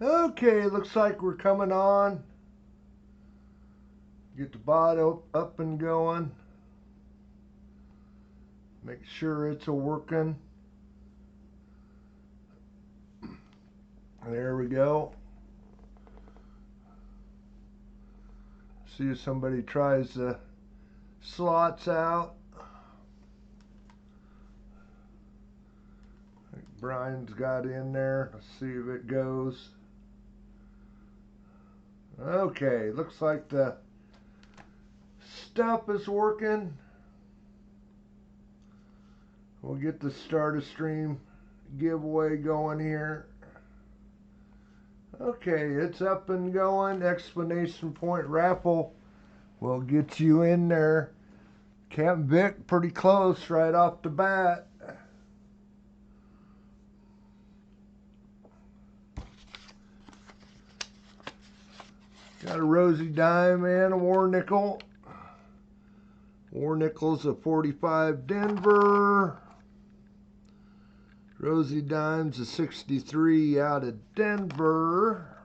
Okay, looks like we're coming on. Get the bot up and going. Make sure it's a working. There we go. See if somebody tries the slots out. I think Brian's got in there. Let's see if it goes. Okay, looks like the stuff is working. We'll get the start a stream giveaway going here. Okay, it's up and going. Explanation point raffle will get you in there. Camp Vic pretty close right off the bat. Got a rosy dime and a war nickel. War nickel's a 45 Denver. Rosy dime's a 63 out of Denver.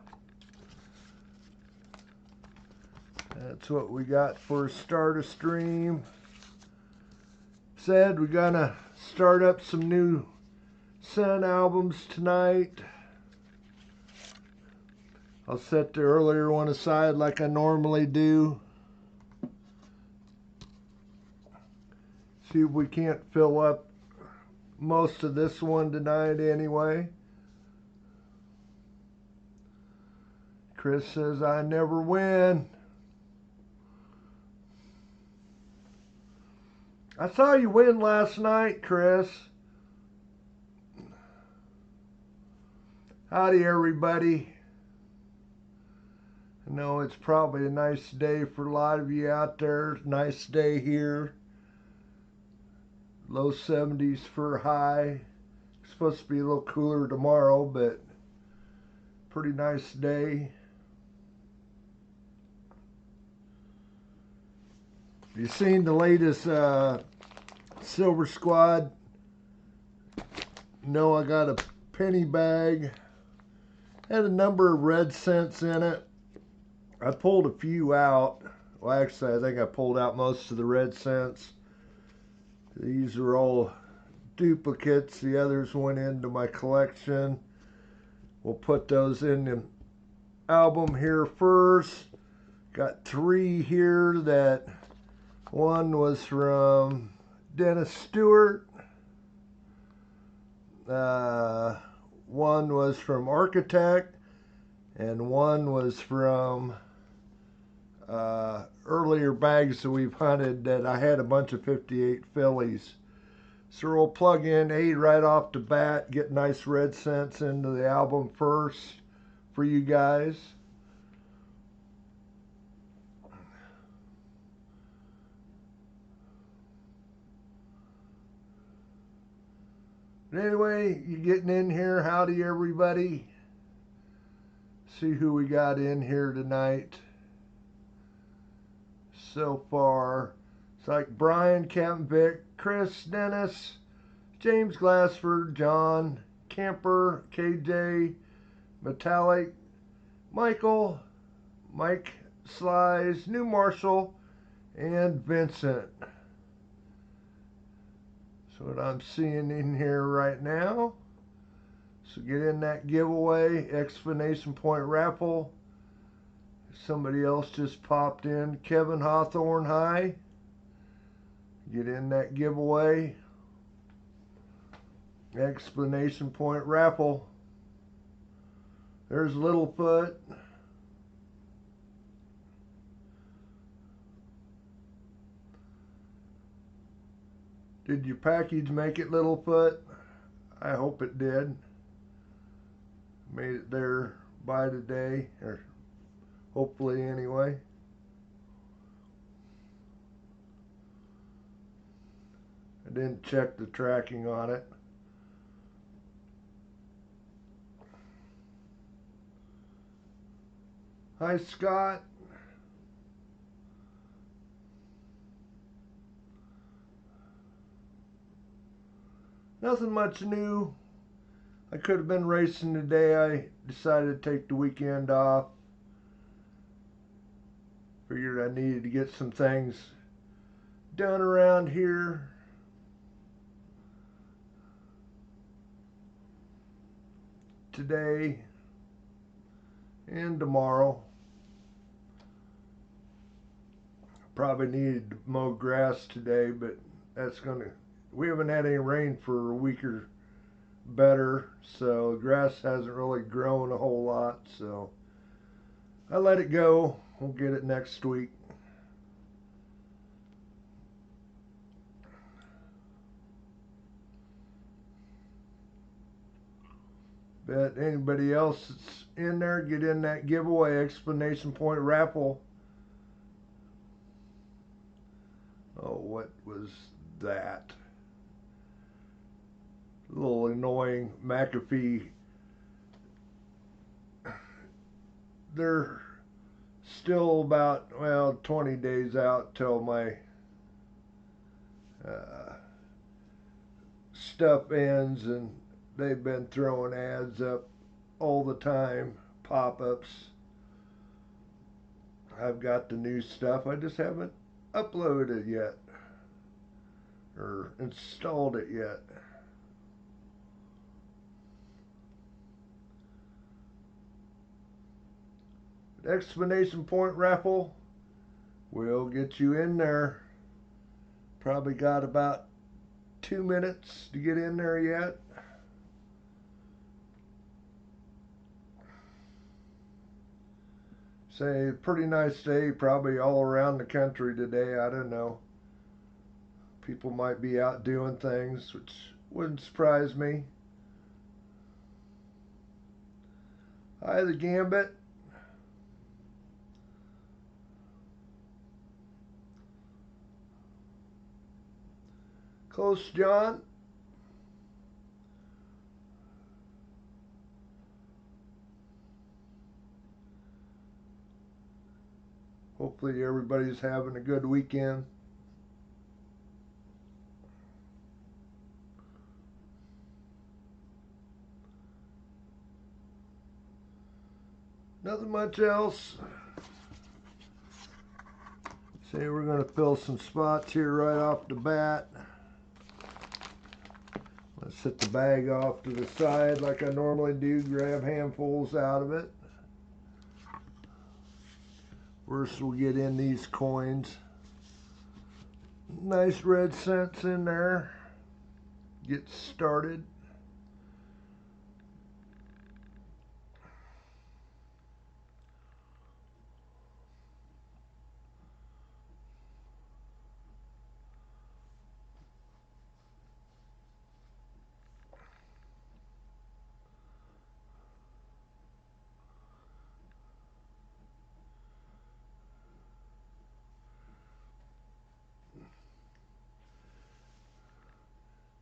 That's what we got for start a stream. Said we're gonna start up some new Sun albums tonight. I'll set the earlier one aside like I normally do. See if we can't fill up most of this one tonight anyway. Chris says I never win. I saw you win last night, Chris. Howdy, everybody. I know it's probably a nice day for a lot of you out there. Nice day here. Low 70s for high. It's supposed to be a little cooler tomorrow, but pretty nice day. You seen the latest Silver Squad? No, I got a penny bag. Had a number of red cents in it. I pulled a few out. Well, actually, I think I pulled out most of the red cents. These are all duplicates. The others went into my collection. We'll put those in the album here first. Got 3 here that one was from Dennis Stewart. One was from Architect. And one was from earlier bags that we've hunted that I had a bunch of 58 fillies. So we'll plug in 8 right off the bat, get nice red cents into the album first for you guys. But anyway, you getting in here? Howdy, everybody. See who we got in here tonight. So far, it's like Brian, Captain Vic, Chris, Dennis, James Glassford, John, Camper, KJ, Metallic, Michael, Mike Slies, New Marshall, and Vincent. That's what I'm seeing in here right now. So get in that giveaway, explanation point raffle. Somebody else just popped in. Kevin Hawthorne, hi. Get in that giveaway. Explanation point raffle. There's Littlefoot. Did your package make it, Littlefoot? I hope it did. Made it there by today, or hopefully anyway. I didn't check the tracking on it. Hi, Scott. Nothing much new. I could have been racing today. I decided to take the weekend off. Figured I needed to get some things done around here. Today and tomorrow. Probably needed to mow grass today, but we haven't had any rain for a week or better, so grass hasn't really grown a whole lot, so I let it go. We'll get it next week. Bet anybody else that's in there, get in that giveaway exclamation point raffle. Oh, what was that? A little annoying McAfee. They're still about, well, 20 days out till my stuff ends, and they've been throwing ads up all the time, pop-ups. I've got the new stuff, I just haven't uploaded it yet or installed it yet. Exclamation point raffle will get you in there. Probably got about 2 minutes to get in there yet. Say, pretty nice day, probably all around the country today. I don't know. People might be out doing things, which wouldn't surprise me. Hi, the Gambit. Close, John. Hopefully everybody's having a good weekend. Nothing much else. Say we're going to fill some spots here right off the bat. Let's set the bag off to the side like I normally do, grab handfuls out of it. First we'll get in these coins. Nice red cents in there. Get started.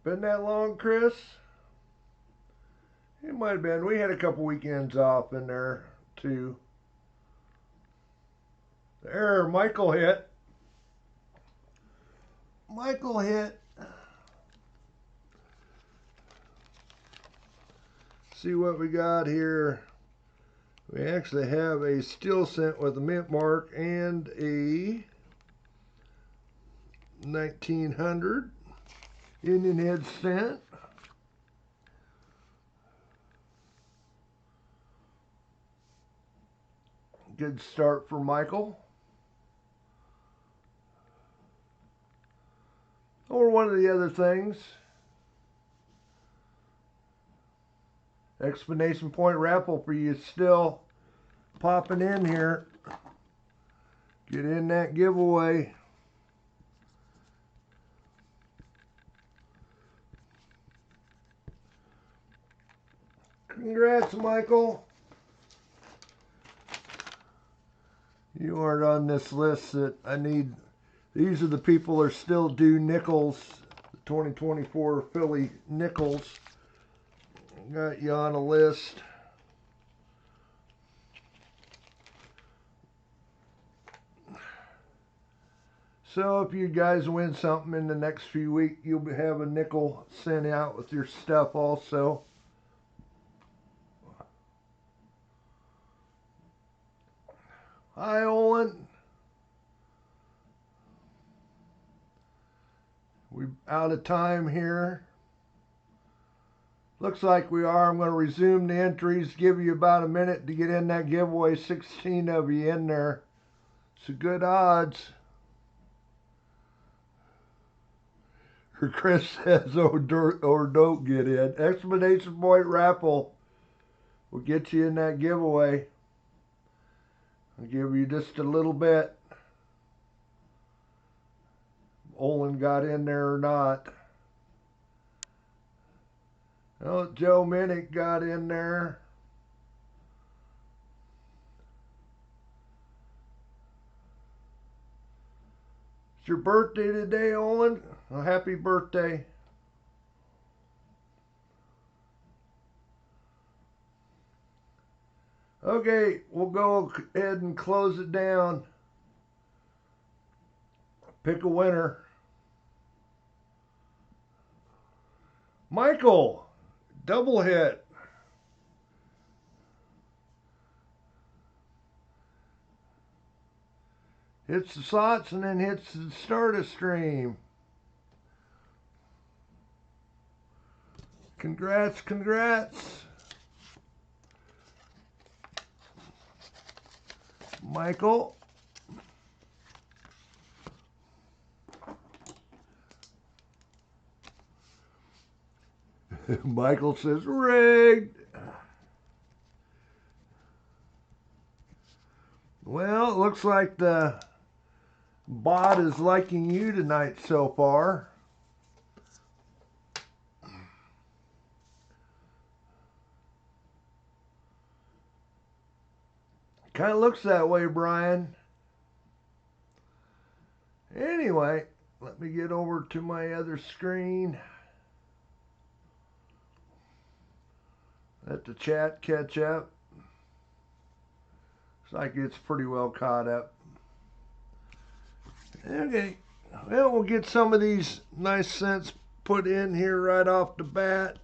Been that long, Chris? It might have been. We had a couple weekends off in there, too. There, Michael hit. Michael hit. See what we got here. We actually have a steel cent with a mint mark and a 1900 Indian head cent. Good start for Michael. Or one of the other things. Exclamation point raffle for you still popping in here. Get in that giveaway. Congrats, Michael. You aren't on this list that I need. These are the people that are still due nickels. The 2024 Philly nickels. Got you on a list. So if you guys win something in the next few weeks, you'll have a nickel sent out with your stuff also. Hi, Olin. We're out of time here. Looks like we are. I'm going to resume the entries, give you about a minute to get in that giveaway. 16 of you in there. So good odds. Chris says, or don't get in. Exclamation point raffle will get you in that giveaway. I'll give you just a little bit. Olin got in there or not. Oh, Joe Minnick got in there. It's your birthday today, Olin. Well, happy birthday. Okay, we'll go ahead and close it down. Pick a winner. Michael, double hit. Hits the slots and then hits the start of stream. Congrats, congrats. Michael. Michael says rigged. Well, it looks like the bot is liking you tonight so far. Kind of looks that way, Brian. Anyway, let me get over to my other screen. Let the chat catch up. Looks like it's pretty well caught up. Okay, well, we'll get some of these nice cents put in here right off the bat.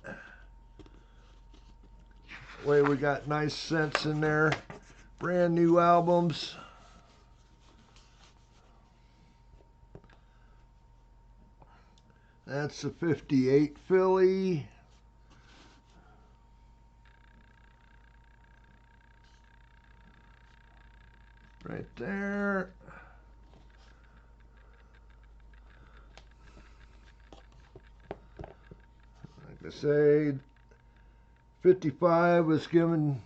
Way we got nice cents in there. Brand new albums. That's the 58 Philly. Right there. Like I say, 55 was given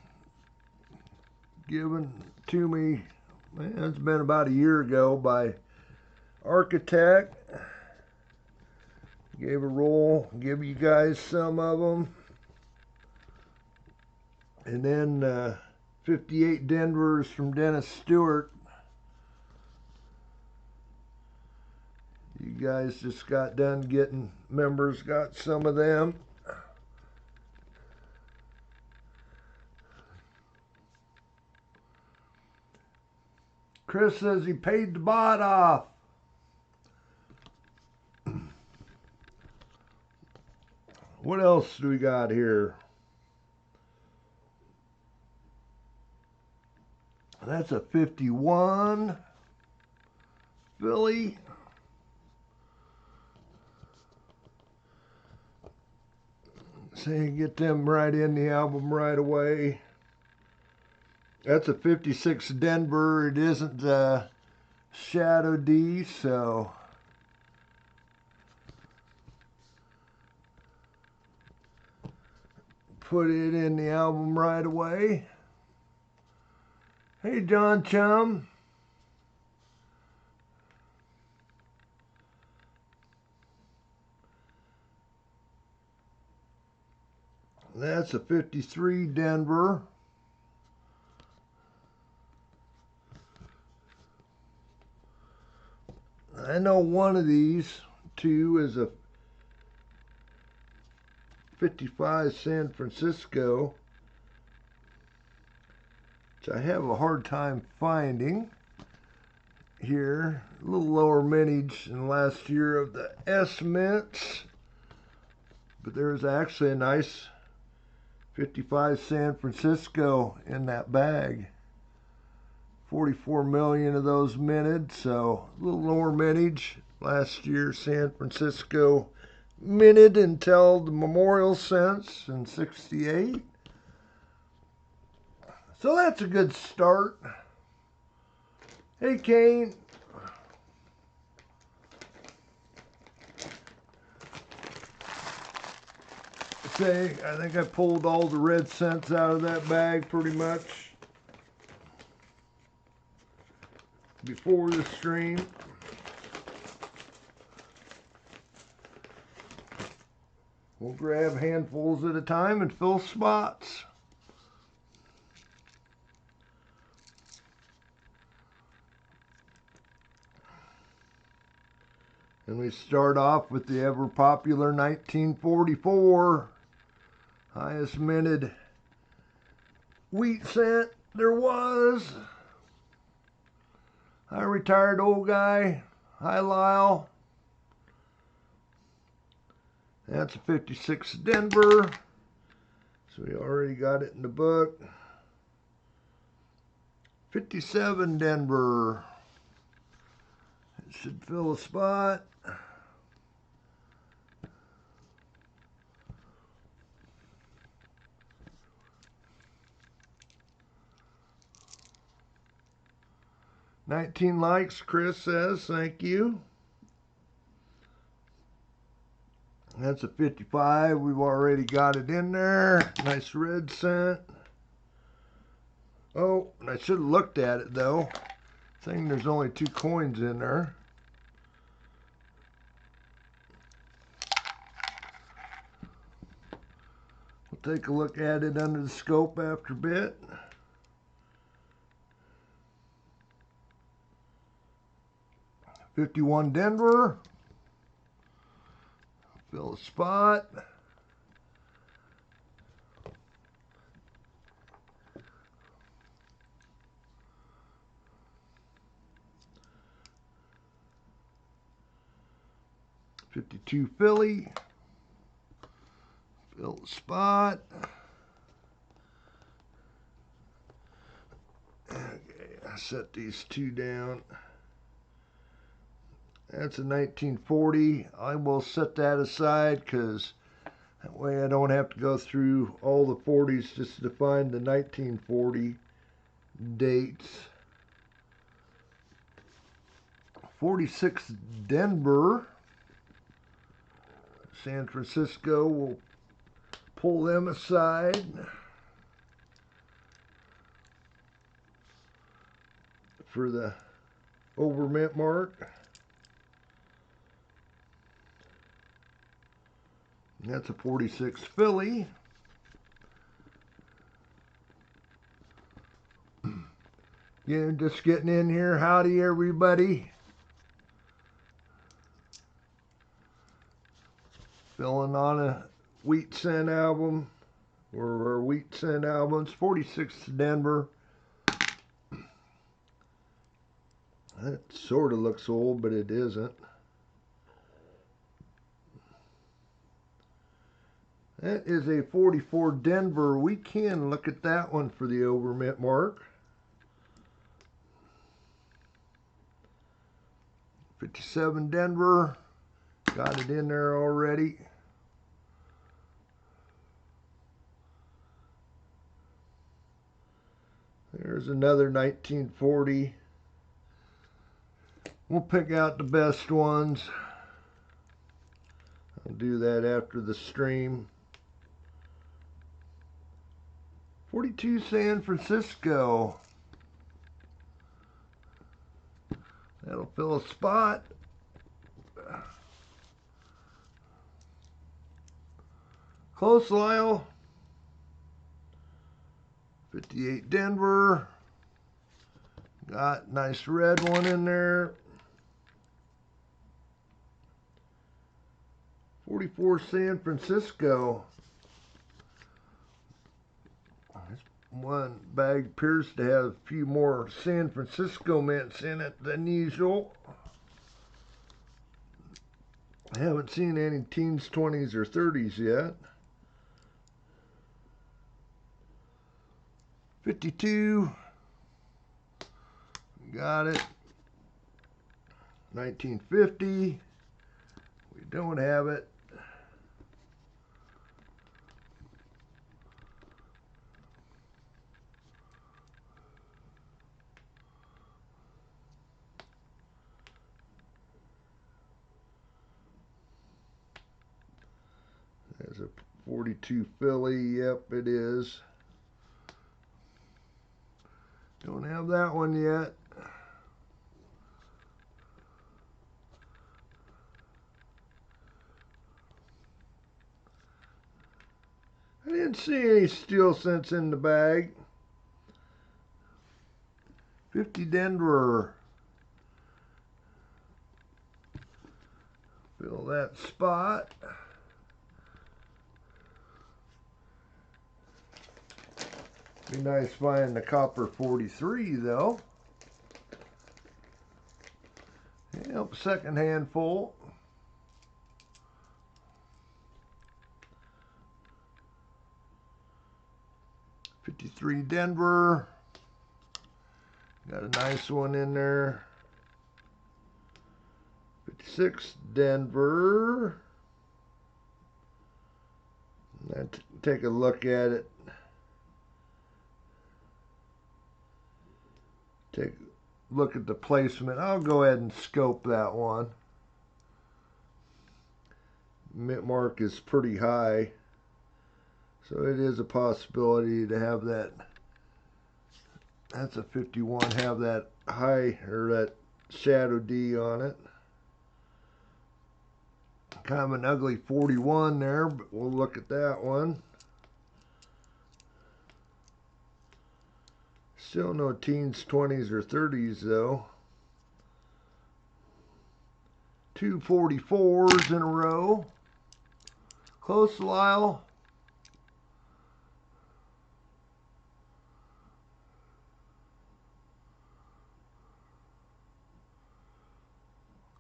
to me, man, it's been about a year ago by Architect. Gave a roll, give you guys some of them. And then 58 Denvers from Dennis Stewart. You guys just got done getting, members got some of them. Chris says he paid the bot off. What else do we got here? That's a 51 Philly. See, get them right in the album right away. That's a 56 Denver. It isn't the Shadow D, so put it in the album right away. Hey, John Chum. That's a 53 Denver. I know one of these two is a 55 San Francisco, which I have a hard time finding here. A little lower mintage than last year of the S mints, but there's actually a nice 55 San Francisco in that bag 44 million of those minted, so a little lower mintage. Last year, San Francisco minted until the memorial cents in 68. So that's a good start. Hey, Kane. I think I pulled all the red cents out of that bag pretty much before the stream. We'll grab handfuls at a time and fill spots. And we start off with the ever popular 1944, highest minted wheat cent there was. Hi, retired old guy. Hi, Lyle. That's a 56 Denver. So we already got it in the book. 57 Denver. It should fill a spot. "19 likes," Chris says. Thank you. That's a 55. We've already got it in there. Nice red cent. Oh, and I should have looked at it though. Saying there's only 2 coins in there. We'll take a look at it under the scope after a bit. "51 Denver. Fill a spot. "52 Philly. Fill the spot. Okay, I set these 2 down. That's a 1940. I will set that aside because that way I don't have to go through all the 40s just to find the 1940 dates. 46 Denver. San Francisco, will pull them aside. For the over mint mark. That's a 46 Philly. Yeah, just getting in here. Howdy, everybody. Filling on a wheat cent album, or our wheat cent albums. 46 Denver. That sort of looks old, but it isn't. That is a 44 Denver. We can look at that one for the over mint mark. 57 Denver. Got it in there already. There's another 1940. We'll pick out the best ones. I'll do that after the stream. 42 San Francisco. That'll fill a spot. Close, Lyle. 58 Denver. Got a nice red one in there. 44 San Francisco. This one bag appears to have a few more San Francisco mints in it than usual. I haven't seen any teens, 20s, or 30s yet. 52. Got it. 1950. We don't have it. There's a 42 Philly. Yep, it is. Don't have that one yet. I didn't see any steel cents in the bag. 50 Denver. Fill that spot. Be nice finding the copper 43 though. Yep, second handful. '53 Denver. Got a nice one in there. 56 Denver. Let's take a look at it. Take a look at the placement. I'll go ahead and scope that one. Mint mark is pretty high, so it is a possibility to have that. That's a 51. Have that high or that shadow D on it. Kind of an ugly 41 there, but we'll look at that one. Still no teens, 20s, or 30s though. 2 44s in a row. Close, Lyle.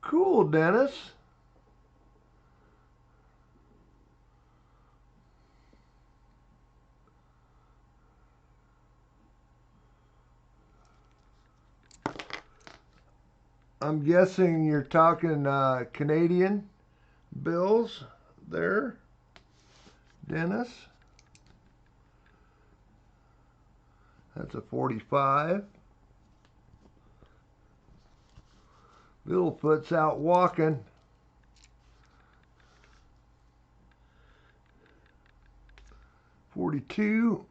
Cool, Dennis. I'm guessing you're talking Canadian bills there, Dennis. That's a 45. Littlefoot's out walking. $42.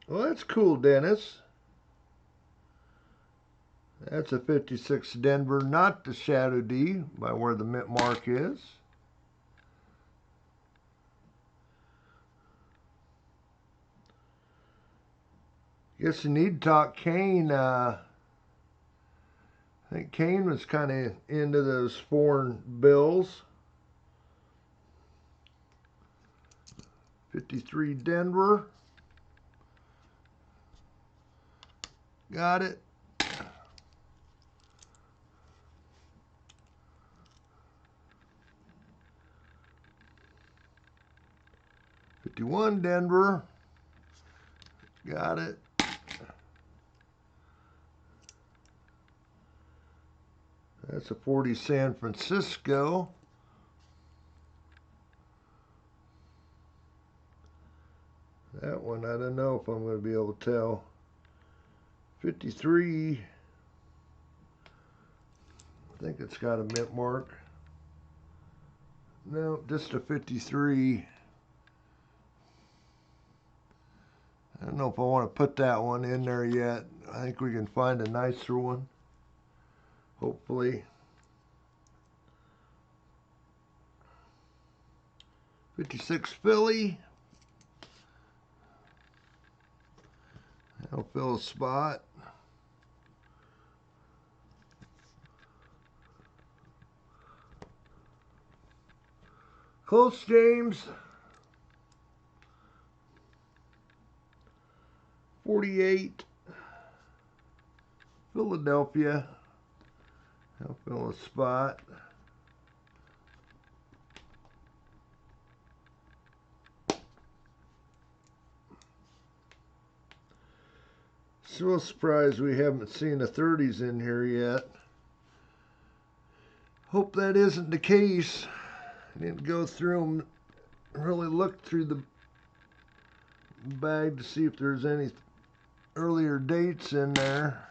Well, that's cool, Dennis. That's a 56 Denver, not the Shadow D, by where the mint mark is. Guess you need to talk Kane. I think Kane was kind of into those foreign bills. 53 Denver. Got it. '51 Denver. Got it. That's a 40 San Francisco. That one, I don't know if I'm going to be able to tell. 53. I think it's got a mint mark. No, just a 53. I don't know if I want to put that one in there yet. I think we can find a nicer one. Hopefully. 56 Philly. That'll fill a spot. Close, James. 48. Philadelphia. That'll fill a spot. Still surprised we haven't seen the 30s in here yet. Hope that isn't the case. I didn't go through them, really look through the bag to see if there's any earlier dates in there.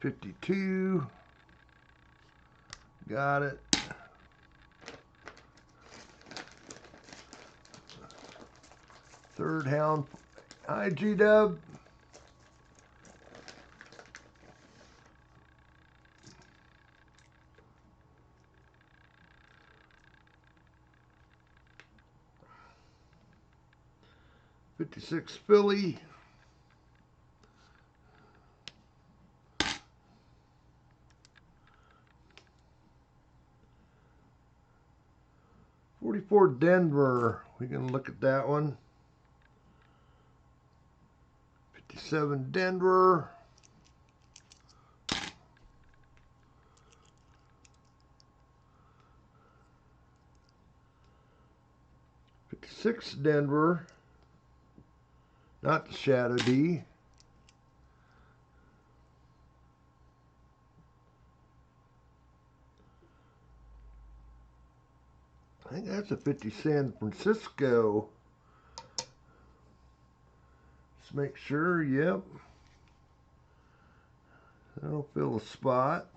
52. Got it. Third hound. Hi, G-Dub. '56 filly. '44 Denver. We can look at that one. '57 Denver. '56 Denver. Not the Shadow D. I think that's a 50 San Francisco. Let's make sure, yep. That'll fill a spot.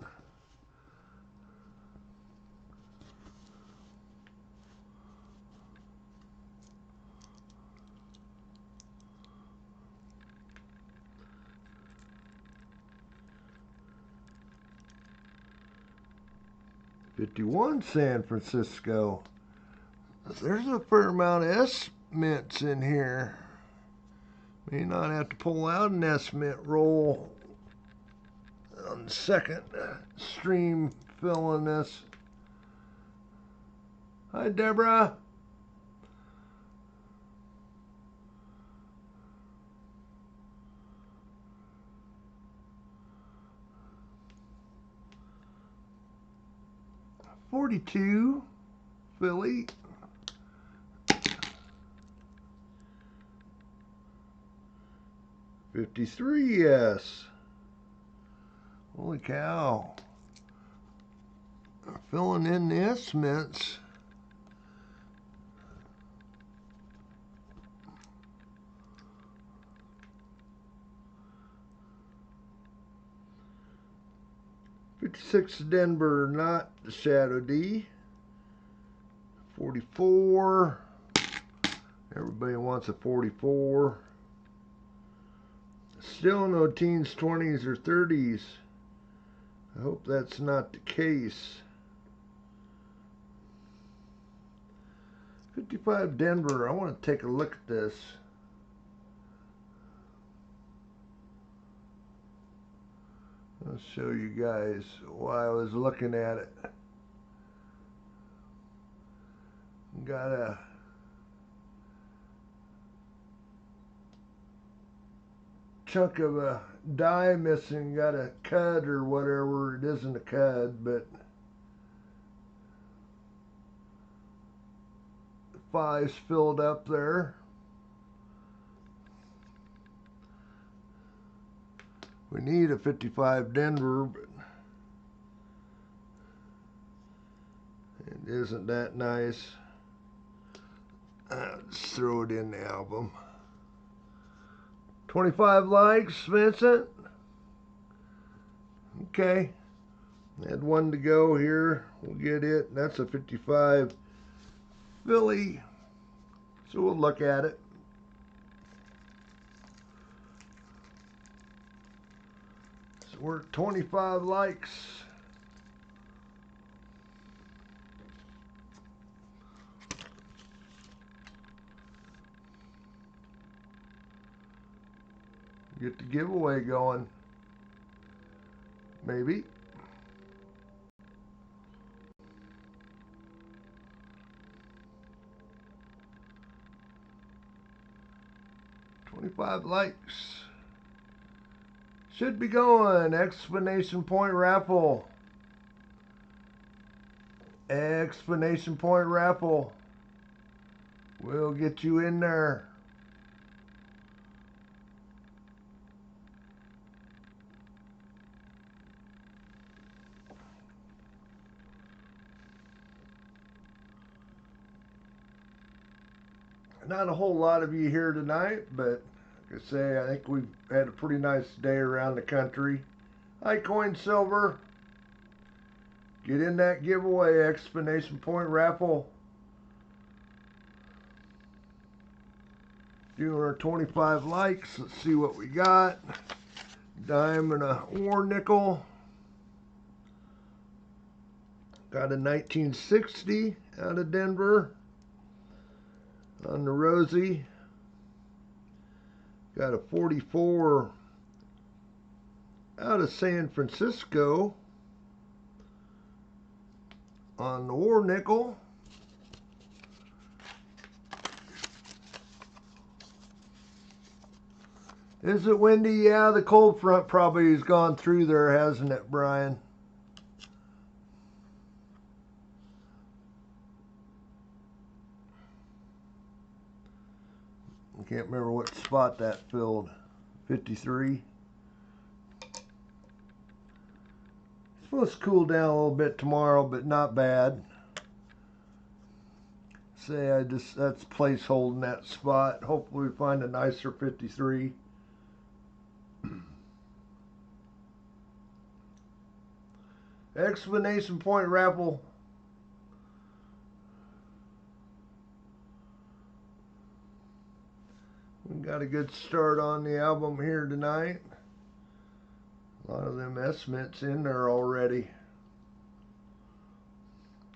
'51 San Francisco. There's a fair amount of S mints in here. May not have to pull out an S mint roll on the second stream filling this. Hi, Deborah. '42 Philly. '53 yes. Holy cow. Filling in the S mints. '56 Denver, not the Shadow D. '44. Everybody wants a '44. Still no teens, 20s, or 30s. I hope that's not the case. '55 Denver. I want to take a look at this. I'll show you guys why I was looking at it. Got a chunk of a die missing, got a cud or whatever. It isn't a cud, but the 5's filled up there. We need a '55 Denver, but it isn't that nice. Let's throw it in the album. 25 likes, Vincent. Okay. Had one to go here. We'll get it. That's a '55 Philly. So we'll look at it. So we're at 25 likes. Get the giveaway going. Maybe. '25 likes. Should be going. Explanation point raffle. Explanation point raffle. We'll get you in there. Not a whole lot of you here tonight, but like I say, I think we've had a pretty nice day around the country. Hi, Coin Silver. Get in that giveaway, exclamation point raffle. Doing our 25 likes. Let's see what we got. Dime and a war nickel. Got a 1960 out of Denver on the Rosie. Got a 44 out of San Francisco on the war nickel. Is it windy? Yeah, the cold front probably has gone through there, hasn't it, Brian? I can't remember what spot that filled. 53. Supposed to cool down a little bit tomorrow, but not bad. Say that's placeholding that spot. Hopefully we find a nicer 53. Exclamation point raffle. We got a good start on the album here tonight. A lot of them estimates in there already.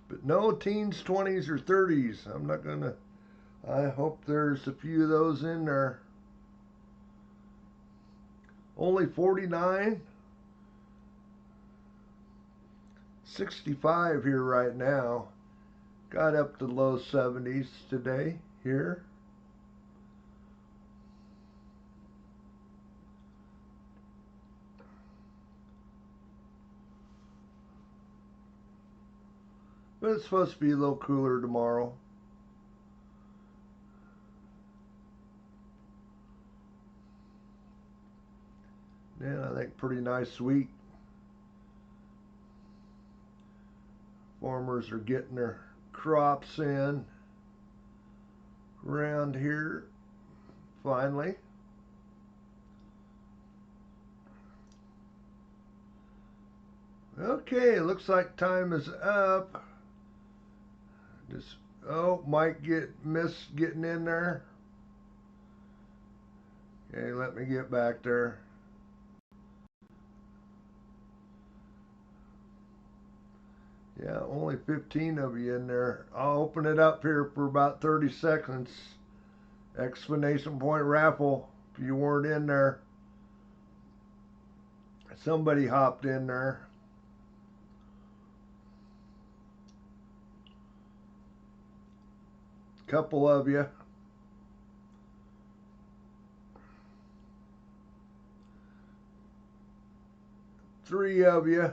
But no teens, 20s, or 30s. I'm not gonna. I hope there's a few of those in there. Only 49. 65 here right now. Got up to low 70s today here. But it's supposed to be a little cooler tomorrow. Yeah, I think pretty nice week. Farmers are getting their crops in around here finally. Okay, looks like time is up. Just, oh, might miss getting in there. Okay, let me get back there. Yeah, only 15 of you in there. I'll open it up here for about 30 seconds. Exclamation point raffle. If you weren't in there, somebody hopped in there. Couple of you. Three of you.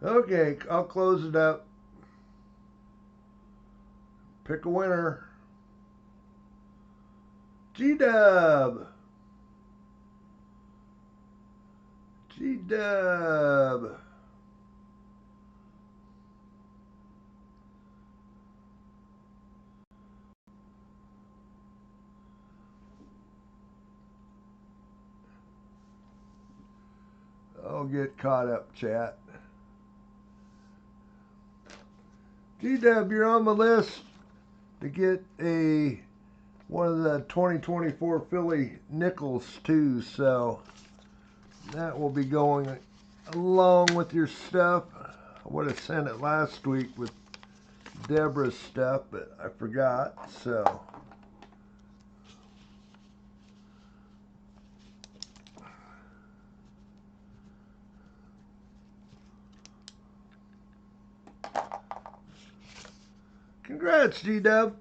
Okay, I'll close it up. Pick a winner. G-Dub. G-Dub. I'll get caught up, chat. G-Dub, you're on the list to get one of the 2024 Philly nickels too, so that will be going along with your stuff. I would have sent it last week with Deborah's stuff, but I forgot, so. Congrats, G-Dub.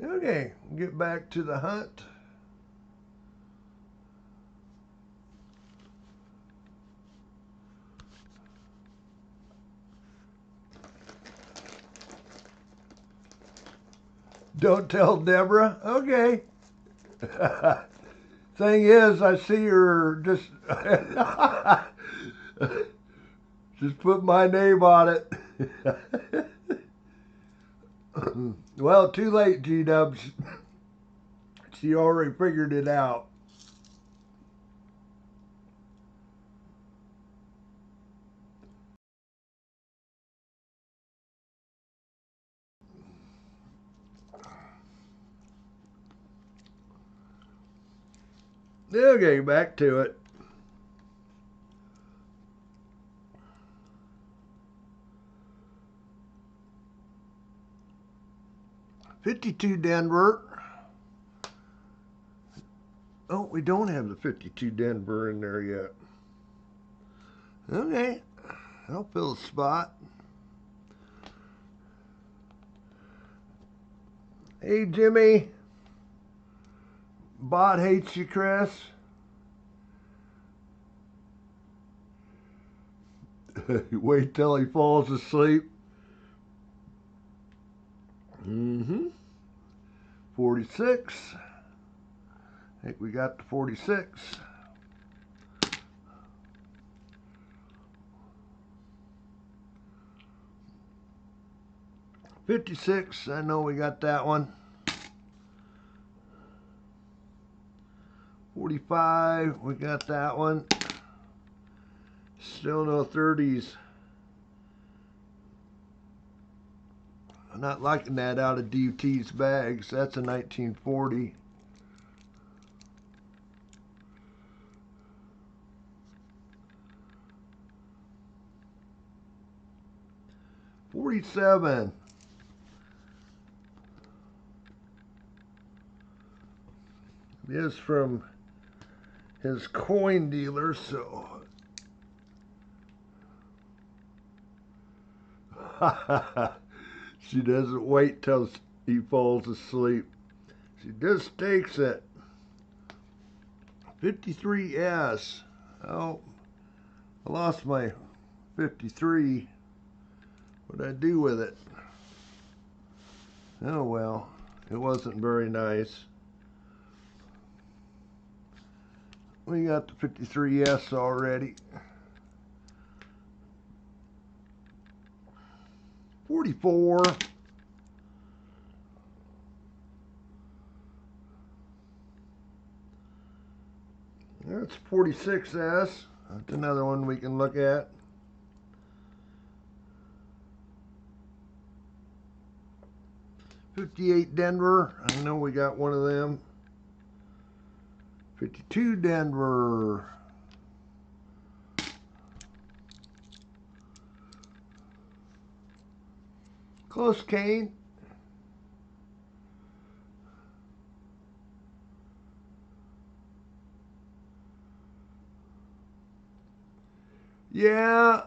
Okay, get back to the hunt. Don't tell Deborah. Okay. Thing is, I see her just just put my name on it. Well, too late, G-Dubs. She already figured it out. Okay, back to it. $52 Denver. Oh, we don't have the 52 Denver in there yet. Okay, I'll fill the spot. Hey, Jimmy. Bot hates you, Chris. Wait till he falls asleep. 46. I think we got the 46. $56. I know we got that one. 45. We got that one. Still no 30s. I'm not liking that out of DUT's bags. That's a 1940. $47. It is from his coin dealer, so she doesn't wait till he falls asleep. She just takes it. 53S. Oh, I lost my 53. What'd I do with it? Oh well, it wasn't very nice. We got the 53S already. 44. That's 46S. That's another one we can look at. $58 Denver. I know we got one of them. $52 Denver. Close, Kane. Yeah.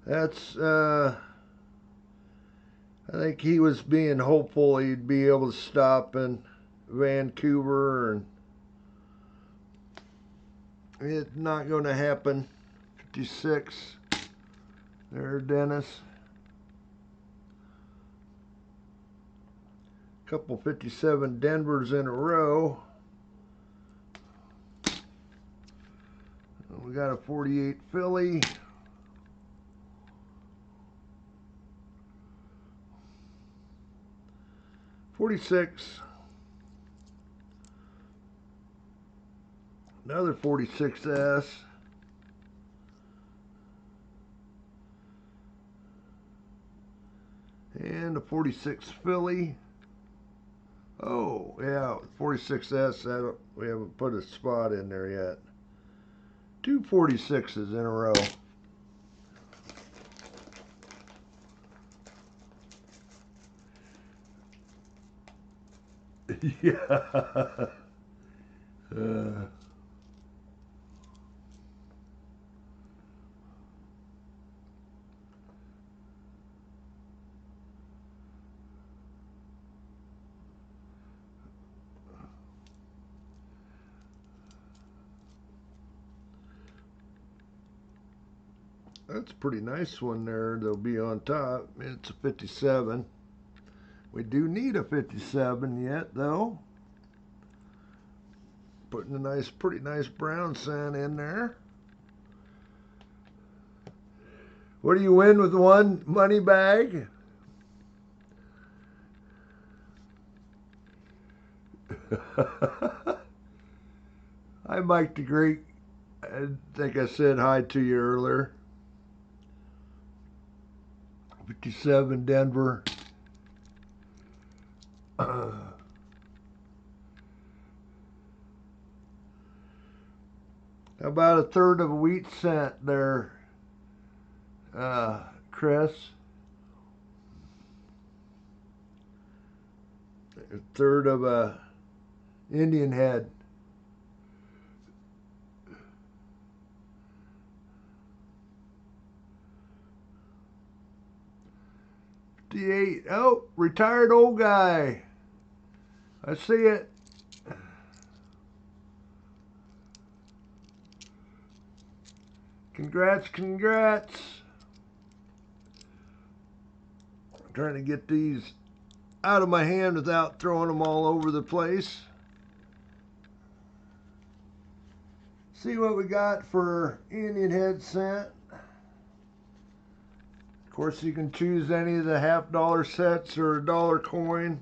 That's, I think he was being hopeful he'd be able to stop in Vancouver, and it's not going to happen. 56. There, Dennis. Couple 57 Denvers in a row. We got a 48 Philly. $46. Another 46S. And a 46 Philly. Oh, yeah, 46S. We haven't put a spot in there yet. Two 46s in a row. Yeah. That's a pretty nice one there. They'll be on top. It's a 57. We do need a 57 yet, though. Putting a nice, pretty nice brown cent in there. What do you win with one money bag? Hi, Mike the Greek. I think I said hi to you earlier. 57 Denver. How about a third of a wheat cent there, Chris? A third of a Indian head. $58. Oh, retired old guy. I see it. Congrats, congrats. I'm trying to get these out of my hand without throwing them all over the place. See what we got for Indian head cent. Of course, you can choose any of the half-dollar sets or a dollar coin.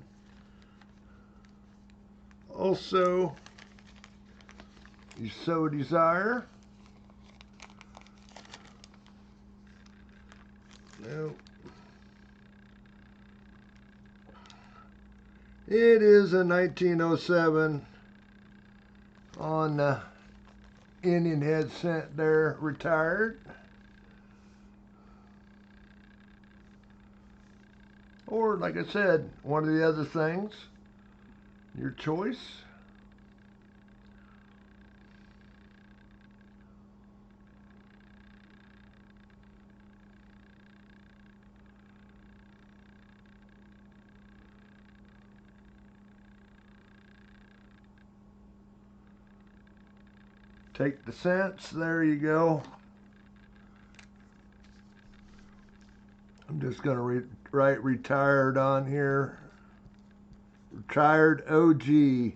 Also, you so desire. Nope. It is a 1907 on the Indian head cent there, retired. Or, like I said, one of the other things, your choice. Take the cents, there you go. I'm just going to write retired on here. Retired OG.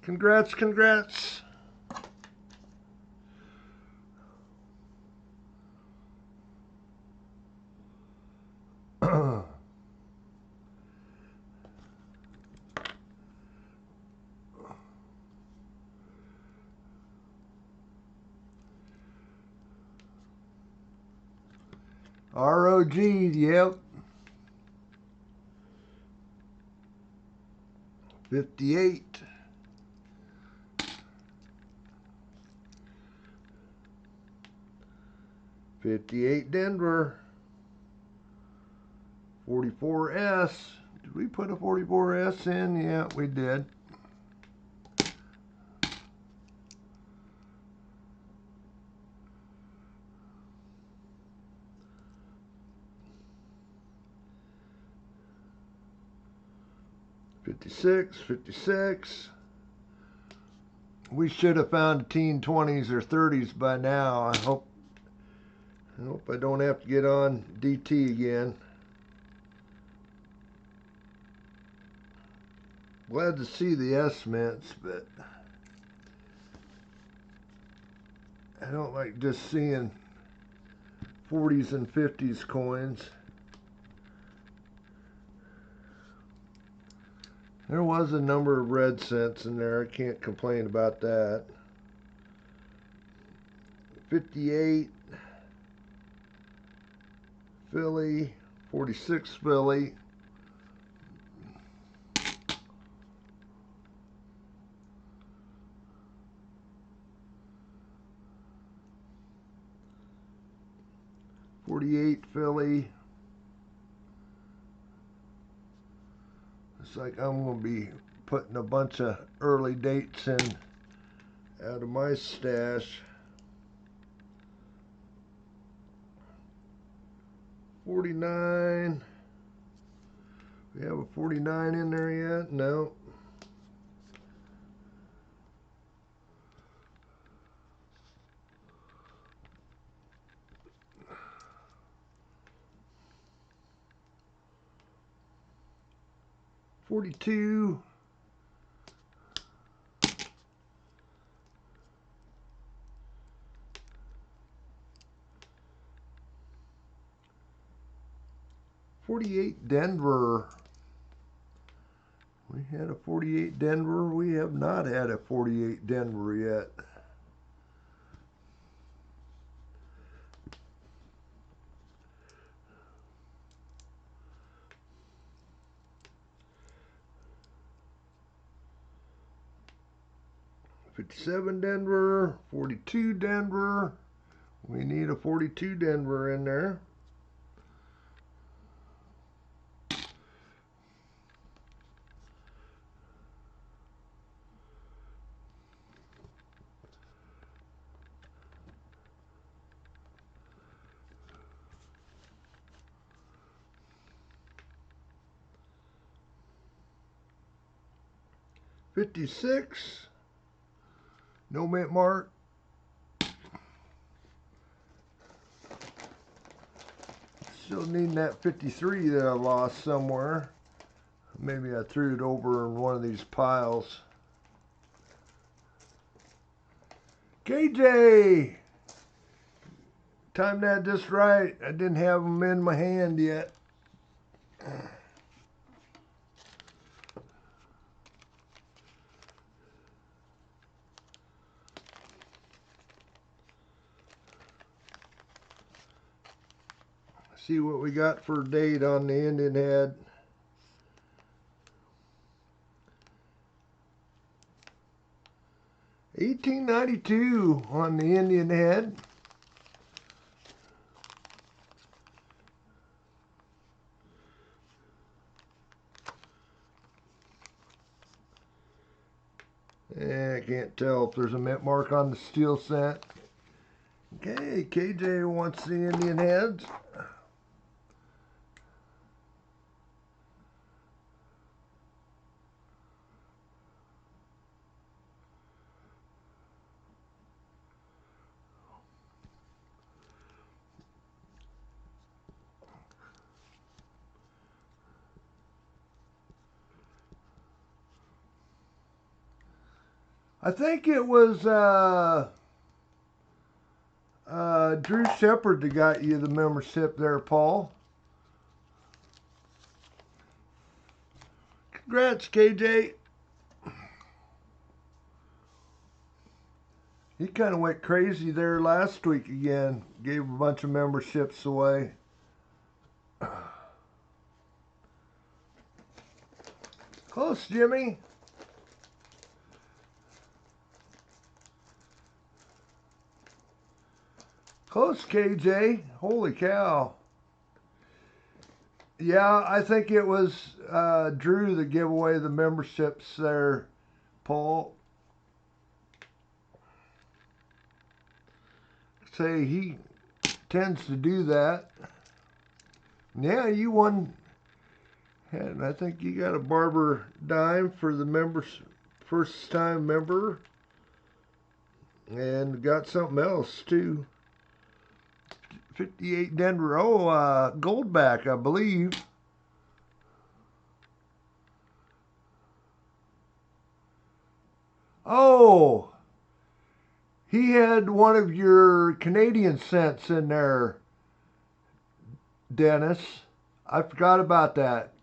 Congrats, congrats. ROG, yep. 58. 58 Denver. 44S. Did we put a 44S in? Yeah, we did. $56. We should have found teen 20s or 30s by now. I hope I don't have to get on DT again. Glad to see the S mints, but I don't like just seeing 40s and 50s coins. There was a number of red cents in there. I can't complain about that. 58 Philly, 46 Philly. $48 Philly. It's like I'm going to be putting a bunch of early dates in out of my stash. 49. We have a 49 in there yet? No. 42. $48 Denver. We had a 48 Denver. We have not had a 48 Denver yet. $57 Denver, 42 Denver. We need a 42 Denver in there. $56. No mint mark. Still needing that 53 that I lost somewhere. Maybe I threw it over in one of these piles. KJ! Timed that just right. I didn't have them in my hand yet. See what we got for a date on the Indian head. $18.92 on the Indian head. I can't tell if there's a mint mark on the steel cent. Okay, KJ wants the Indian heads. I think it was Drew Shepard that got you the membership there, Paul. Congrats, KJ. He kind of went crazy there last week again. Gave a bunch of memberships away. Close, Jimmy. Close, KJ. Holy cow. Yeah, I think it was Drew that gave away the memberships there, Paul. Say he tends to do that. Yeah, you won. And I think you got a barber dime for the members, first time member. And got something else too. 58 Denver. Oh, Goldback, I believe. Oh, he had one of your Canadian cents in there, Dennis. I forgot about that.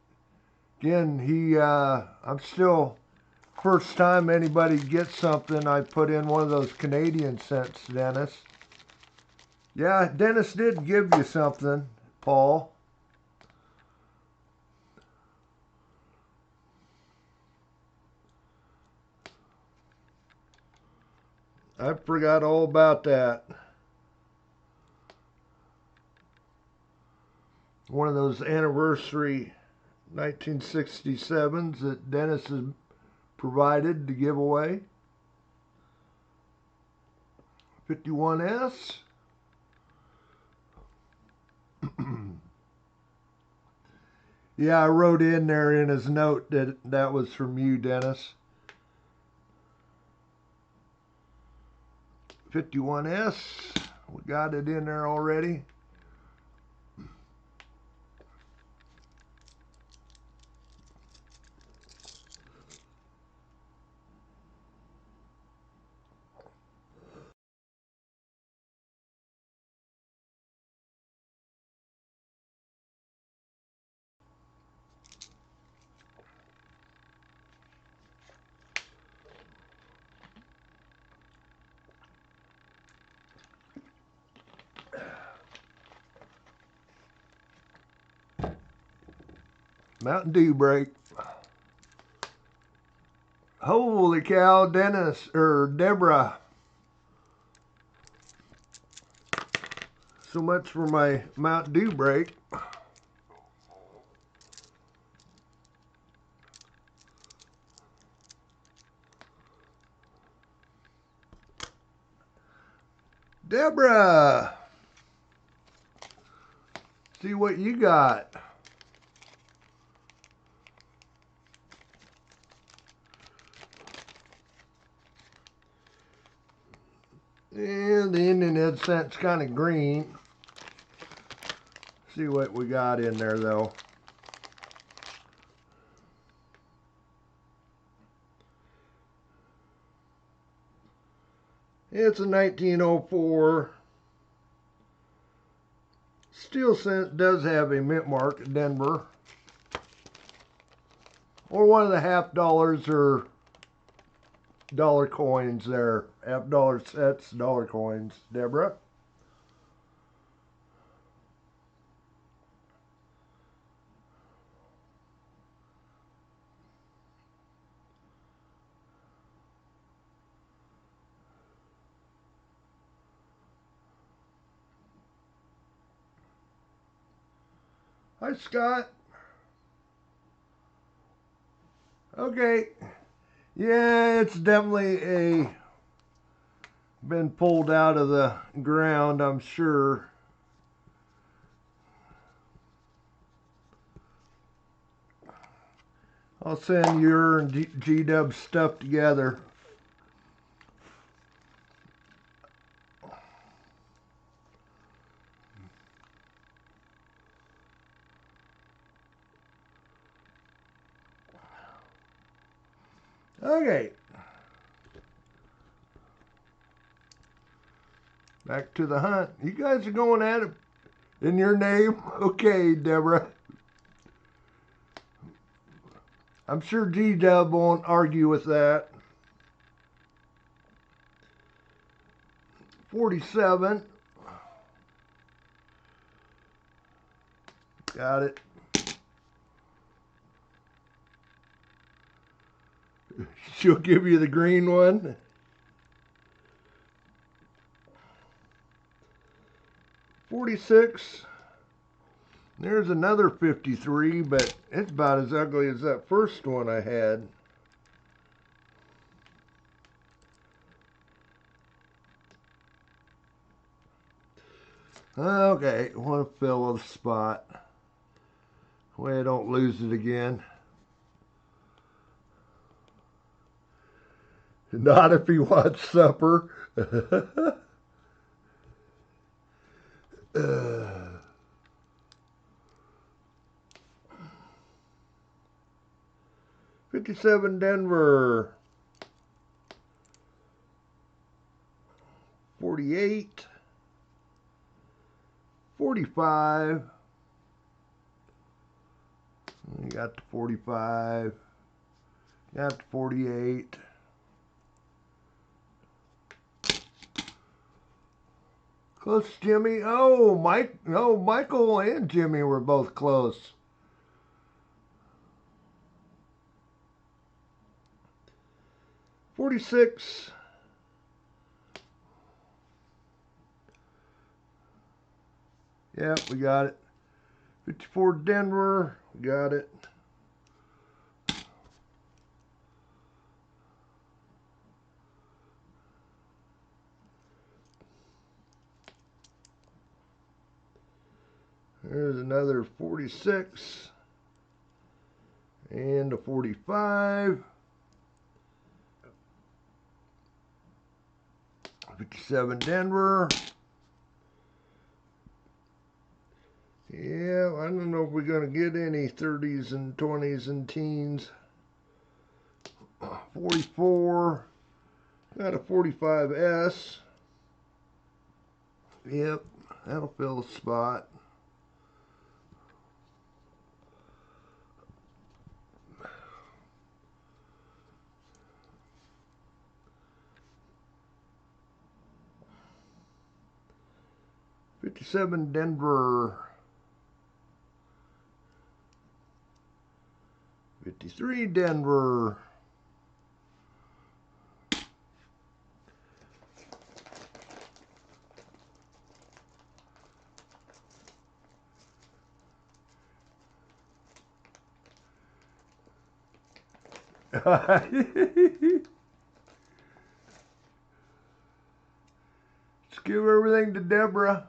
Again, I'm still, first time anybody gets something, I put in one of those Canadian cents, Dennis. Yeah, Dennis did give you something, Paul. I forgot all about that. One of those anniversary 1967s that Dennis has provided to give away. 51S. Yeah, I wrote in there in his note that that was from you, Dennis. 51S. We got it in there already. Mountain Dew break. Holy cow, Dennis, or Deborah. So much for my Mountain Dew break. Deborah, see what you got. And the Indian head scent's kind of green. See what we got in there though. It's a 1904. Steel scent does have a mint mark at Denver. Or one of the $50 or dollar coins there. $50 sets, dollar coins. Deborah? Hi, Scott. Okay. Yeah, it's definitely been pulled out of the ground, I'm sure. I'll send your and G-Dub's stuff together. Okay. Back to the hunt. You guys are going at it in your name? Okay, Deborah. I'm sure G-Dub won't argue with that. 47. Got it. She'll give you the green one. 46. There's another 53, but it's about as ugly as that first one I had. Okay, I want to fill the spot. Way I don't lose it again. Not if he wants supper. 57 Denver. 48. 45. You got the 45. Got the 48. Close, Jimmy. Oh, Michael and Jimmy were both close. $46. Yep, we got it. 54 Denver. We got it. There's another 46 and a 45. 57 Denver. Yeah, I don't know if we're going to get any 30s and 20s and teens. 44. Got a 45S. Yep, that'll fill the spot. '57 Denver. 53 Denver. Let's give everything to Deborah.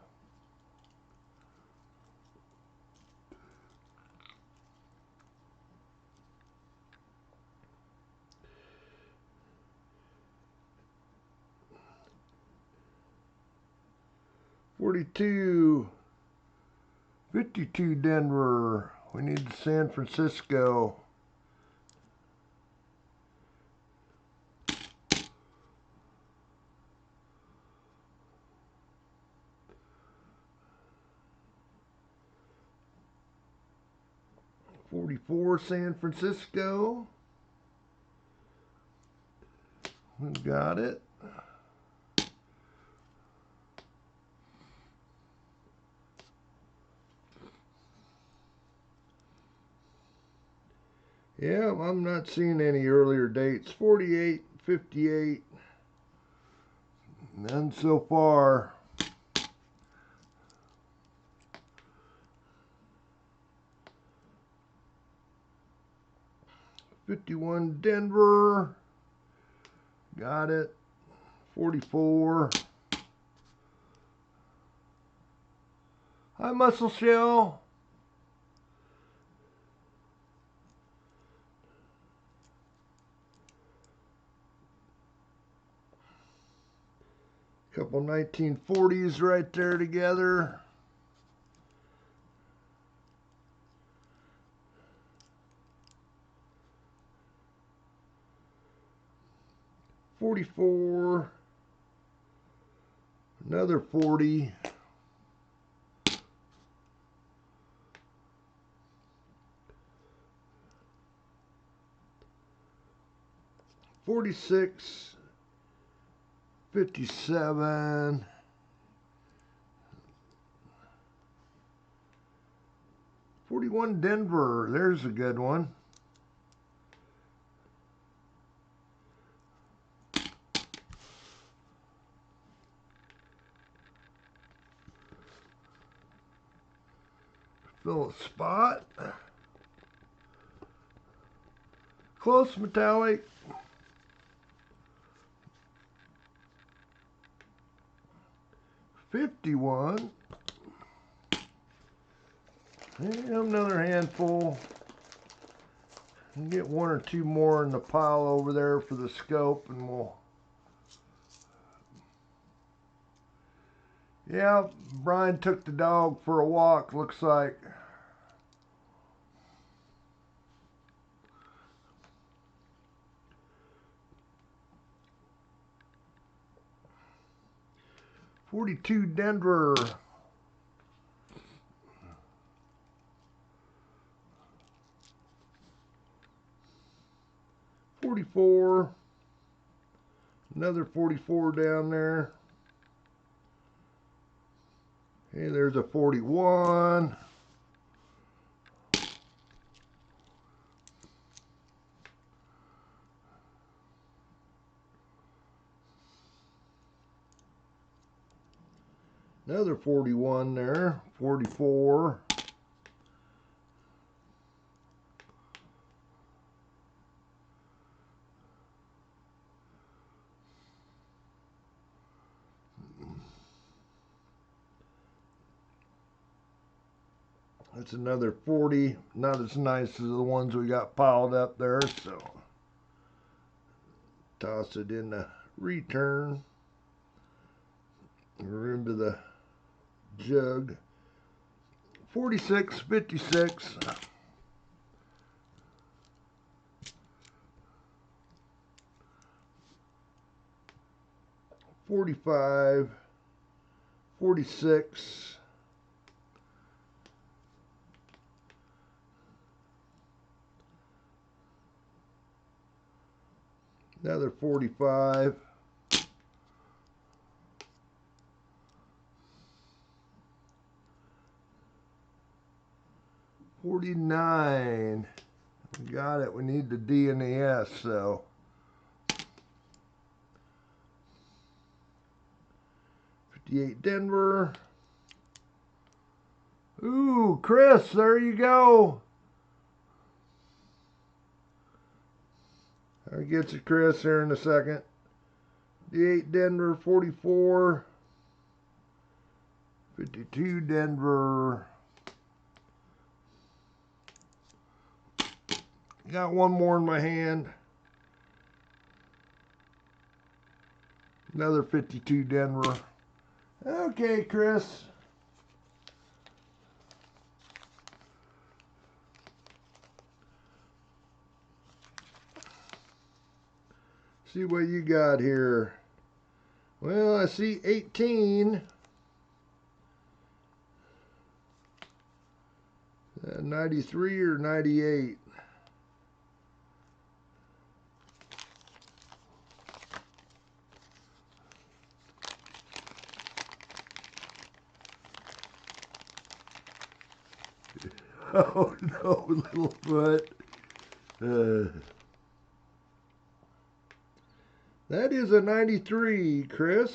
$42, $52 Denver. We need San Francisco. $44 San Francisco. We got it. Yeah, I'm not seeing any earlier dates. 48, 58. None so far. $51 Denver. Got it. 44. Hi, Muscle Shell. Couple 1940s right there together. $44. Another 40. $46. 57. $41 Denver. There's a good one. Fill a spot. Close metallic. $51. And another handful. Get one or two more in the pile over there for the scope, and we'll. Yeah, Brian took the dog for a walk, looks like. $42 Denver. $44. Another $44 down there. Hey, there's a $41. Another $41 there. $44. That's another 40. Not as nice as the ones we got piled up there, so toss it in the return. We're into the jug. 46, 56. $45, $46. Another $45. $49. Got it. We need the D and the S, so. '58 Denver. Ooh, Chris, there you go. I'll get you, Chris, here in a second. '58 Denver, 44. '52 Denver. Got one more in my hand. Another '52 Denver. Okay, Chris. See what you got here. Well, I see 18. 93 or 98. Oh no, little foot. That is a 93, Chris.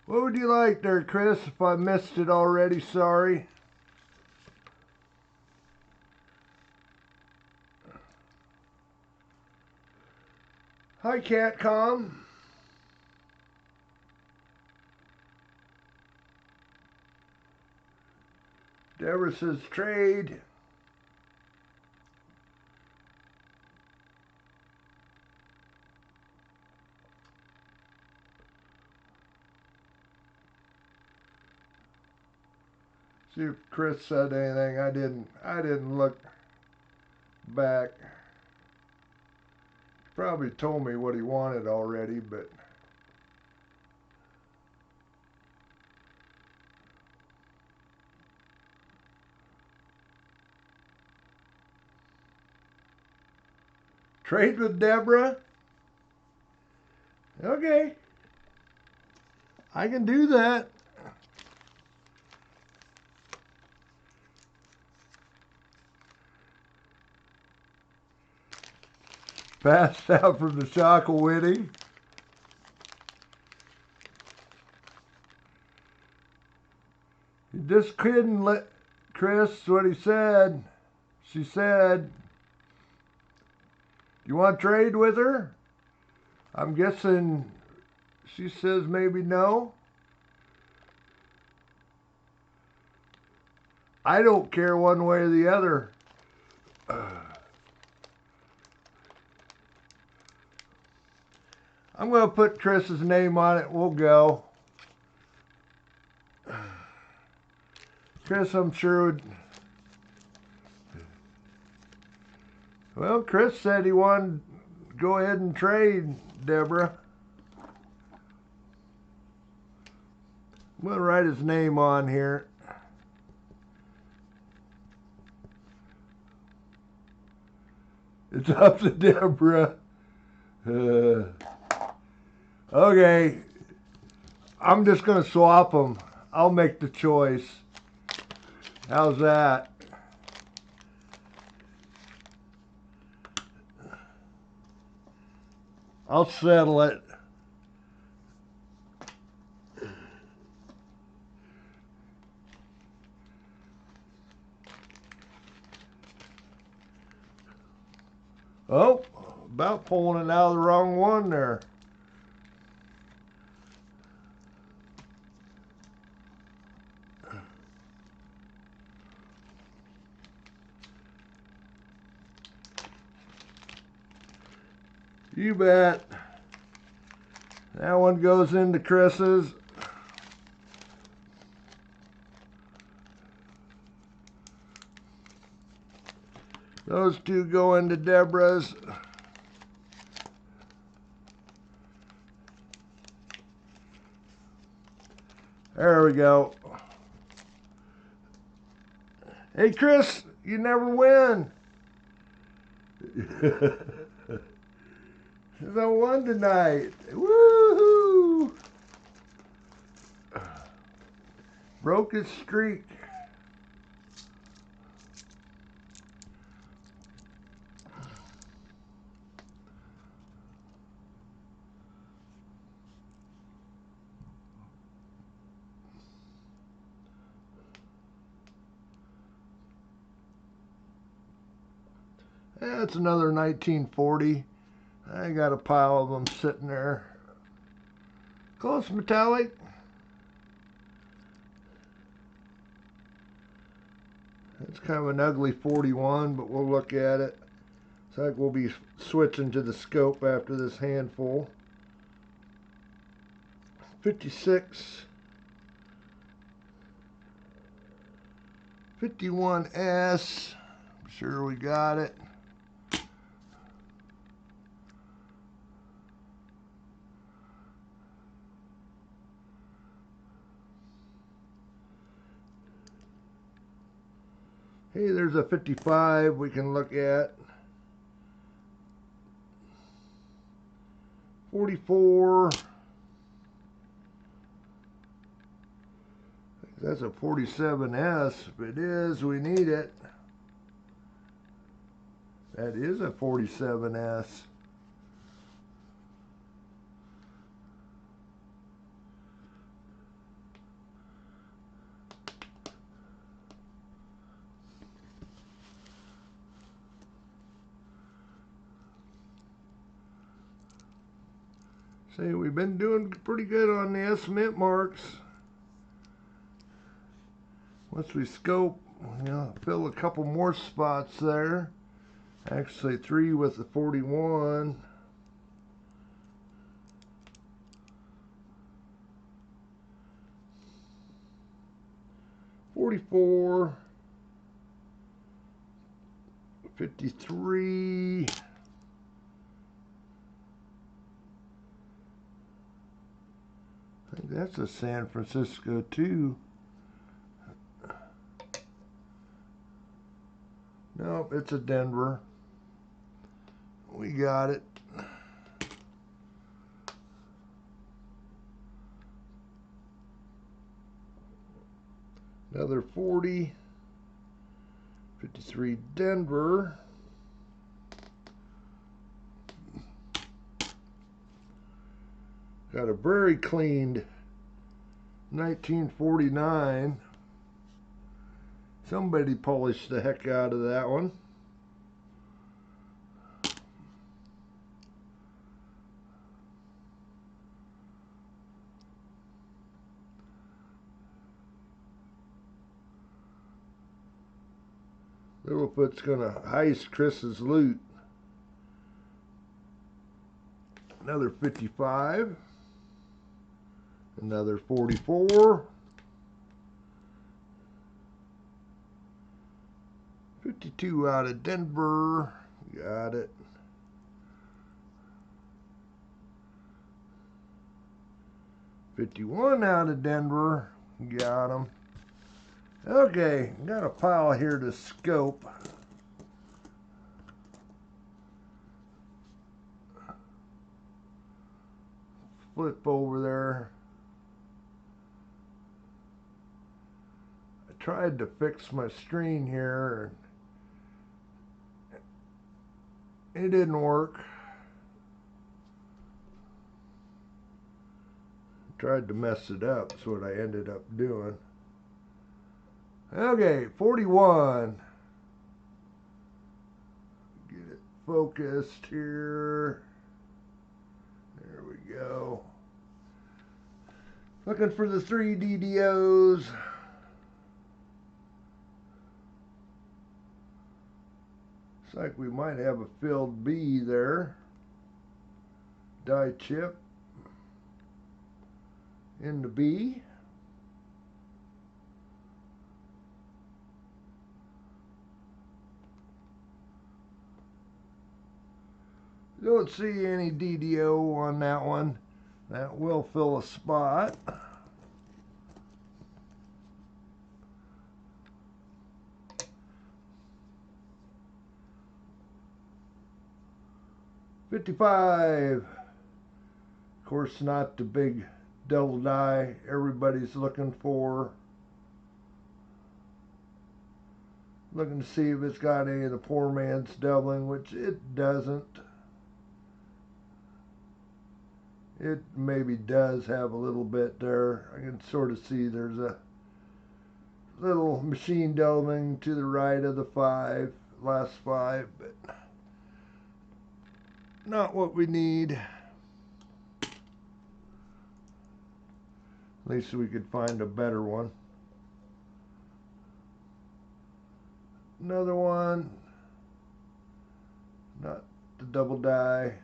What would you like there, Chris? If I missed it already, sorry. Hi, Catcom. Deborah says trade. See if Chris said anything. I didn't look back. Probably told me what he wanted already, but trade with Deborah? Okay. I can do that. Passed out from the shock of Whitty. You just couldn't let Chris what he said. She said, "You want to trade with her?" I'm guessing she says maybe no. I don't care one way or the other. I'm going to put Chris's name on it. We'll go. Chris, I'm sure would... Well, Chris said he wanted to go ahead and trade, Deborah. I'm going to write his name on here. It's up to Deborah. Okay, I'm just going to swap them. I'll make the choice. How's that? I'll settle it. Oh, about pulling it out of the wrong one there. You bet. That one goes into Chris's. Those two go into Deborah's. There we go. Hey, Chris, you never win. I won tonight. Woo-hoo! Broke his streak. That's another 1940. I got a pile of them sitting there. Close metallic. It's kind of an ugly 41, but we'll look at it. Looks like we'll be switching to the scope after this handful. 56. 51S. I'm sure we got it. Hey, there's a 55 we can look at. 44. That's a 47S. If it is, we need it. That is a 47S. See, we've been doing pretty good on the S-mint marks. Once we scope, fill a couple more spots there. Actually, 3 with the 41. $44. 53. I think that's a San Francisco too. Nope, it's a Denver. We got it. Another 40. 53 Denver. Got a very cleaned 1949. Somebody polished the heck out of that one. Littlefoot's gonna heist Chris's loot. Another 55. Another 44. 52 out of Denver. Got it. $51 out of Denver. Got him. Okay, got a pile here to scope. Flip over there. I tried to fix my screen here. It didn't work. Tried to mess it up. That's what I ended up doing. Okay, 41. Get it focused here. There we go. Looking for the 3 DDOs. Looks like we might have a filled B there. Die chip in the B. Don't see any DDO on that one. That will fill a spot. $55. Of course, not the big double die everybody's looking for. Looking to see if it's got any of the poor man's doubling, which it doesn't. It maybe does have a little bit there. I can sort of see there's a little machine doubling to the right of the last 5, but not what we need. At least we could find a better one. Another one, not the double die.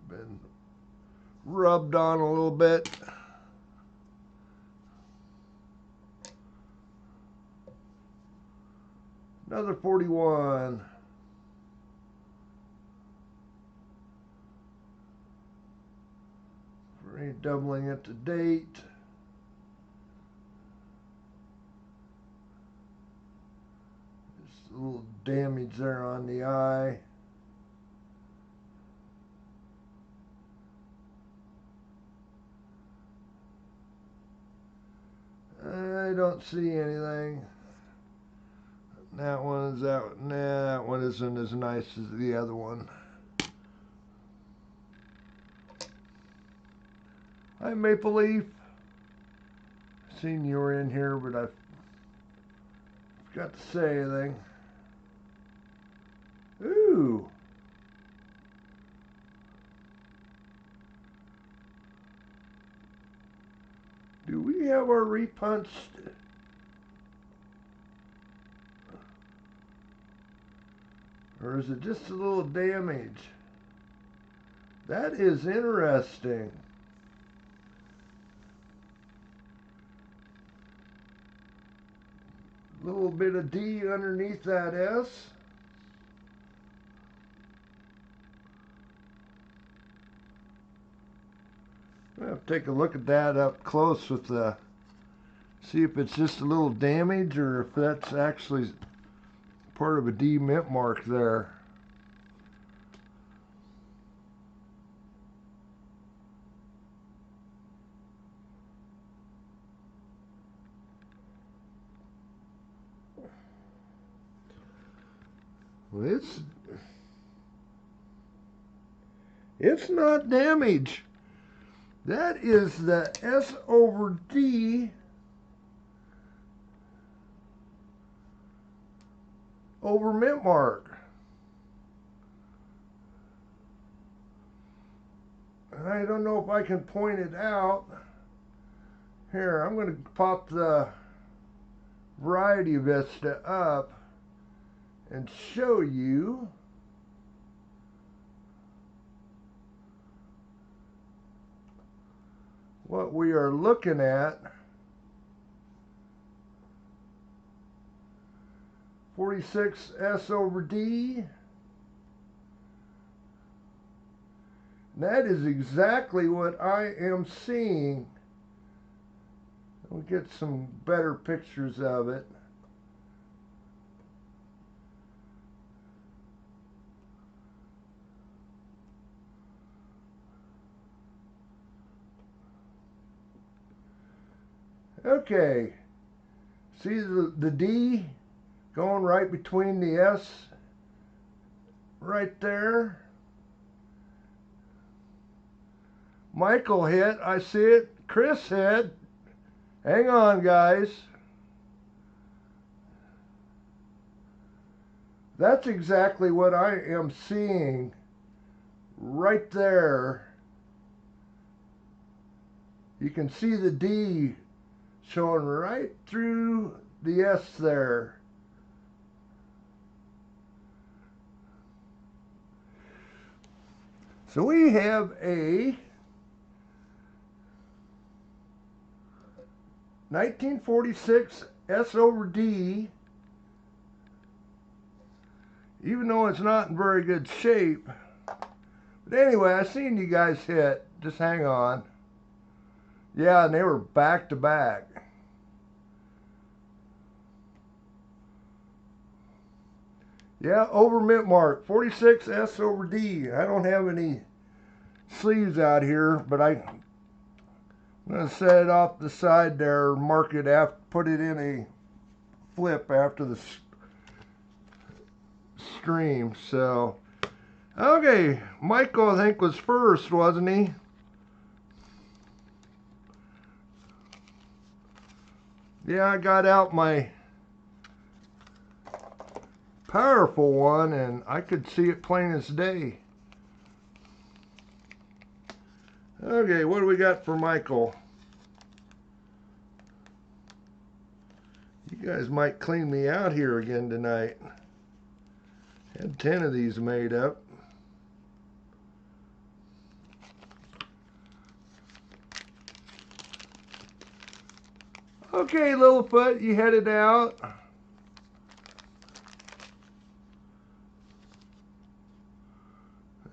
Been rubbed on a little bit. Another 41. Doubling it to date. Just a little damage there on the eye. I don't see anything. That one is out. Nah, that one isn't as nice as the other one. Hi, Maple Leaf. Seen you were in here, but I forgot to say anything. Ooh. Do we have our repunched? Or is it just a little damage? That is interesting. A little bit of D underneath that S. I'll have to take a look at that up close with the, see if it's just a little damage or if that's actually part of a D mint mark there. Well, it's not damage. That is the S over D over mint mark. And I don't know if I can point it out. Here, I'm going to pop the Variety Vista up and show you what we are looking at. 46 S over D. And that is exactly what I am seeing. We'll get some better pictures of it. Okay, see the D going right between the S right there. Michael hit, I see it. Chris hit. Hang on, guys. That's exactly what I am seeing right there. You can see the D showing right through the S there. So we have a 1946 S over D, even though it's not in very good shape. But anyway, I seen you guys hit. Just hang on. Yeah, and they were back to back. Yeah, over mint mark, 46 S over D. I don't have any sleeves out here, but I'm going to set it off the side there, mark it after, put it in flip after the stream. So, okay, Michael, I think, was first, wasn't he? Yeah, I got out my powerful one, and I could see it plain as day. Okay, what do we got for Michael? You guys might clean me out here again tonight. Had 10 of these made up. Okay, Littlefoot, you headed out.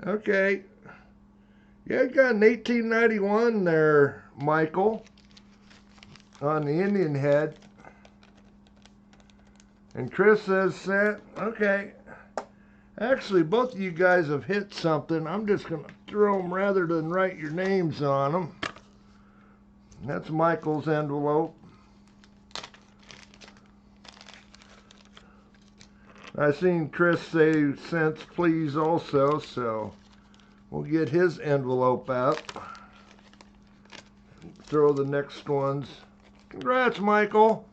Okay. Yeah, got an 1891 there, Michael, on the Indian head. And Chris says cent. Okay. Actually, both of you guys have hit something. I'm just going to throw them rather than write your names on them. That's Michael's envelope. I seen Chris say cents please also, so we'll get his envelope out. Throw the next ones. Congrats, Michael.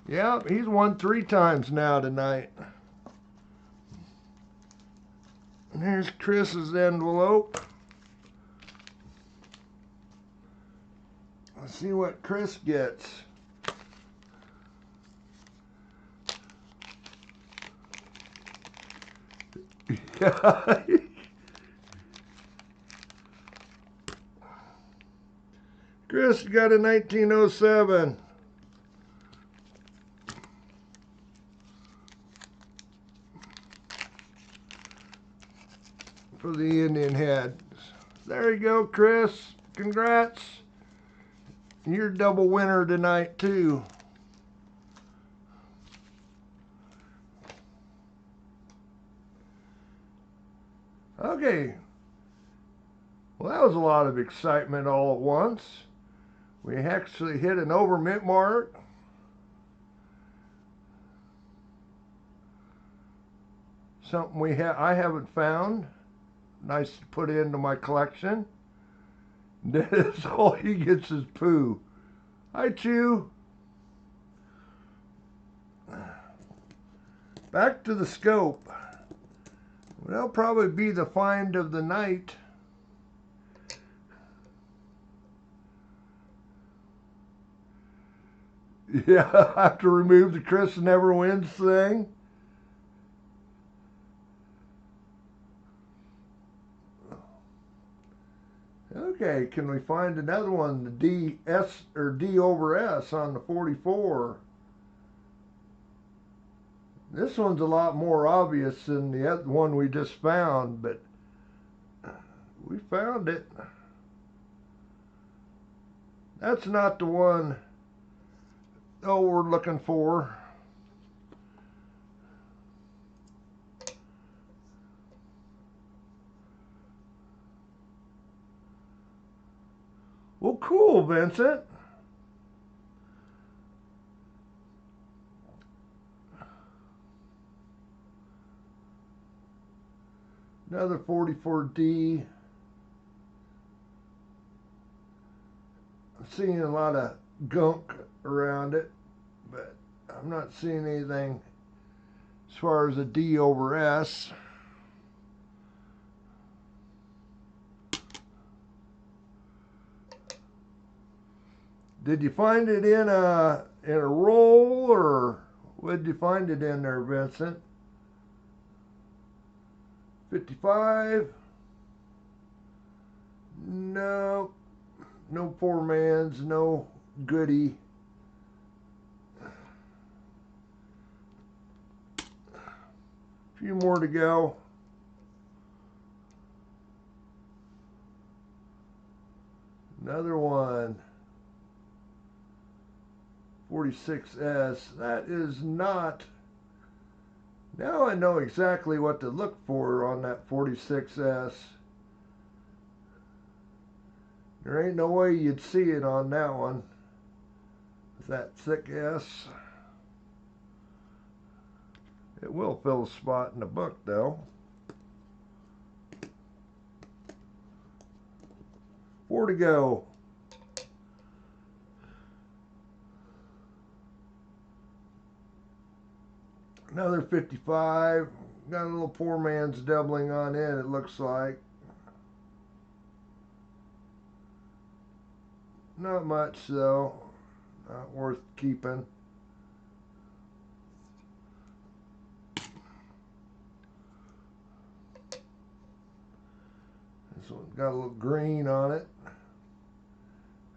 Yeah, he's won 3 times now tonight. And here's Chris's envelope. Let's see what Chris gets. Yeah. Chris got a 1907. For the Indian head. There you go, Chris. Congrats. You're double winner tonight, too. Okay. Well, that was a lot of excitement all at once. We actually hit an over mint mark. Something I haven't found. Nice to put into my collection. That's all he gets is poo. Hi, Chew. Back to the scope. That'll probably be the find of the night. Yeah, I have to remove the Chris never wins thing. Okay, can we find another one? The DS or D over S on the 44. This one's a lot more obvious than the other one we just found, but we found it. That's not the one we're looking for. Well, cool, Vincent. Another 44D. I'm seeing a lot of gunk around it, but I'm not seeing anything as far as a D over S. Did you find it in a roll, or what did you find it in there, Vincent? 55? No. No poor man's, no goodie. A few more to go. Another one. 46S. That is not. Now I know exactly what to look for on that 46S. There ain't no way you'd see it on that one. with that thick S. It will fill a spot in the book though. 4 to go. Another 55. Got a little poor man's doubling on in, it looks like. Not much though. Not worth keeping. This one's got a little green on it.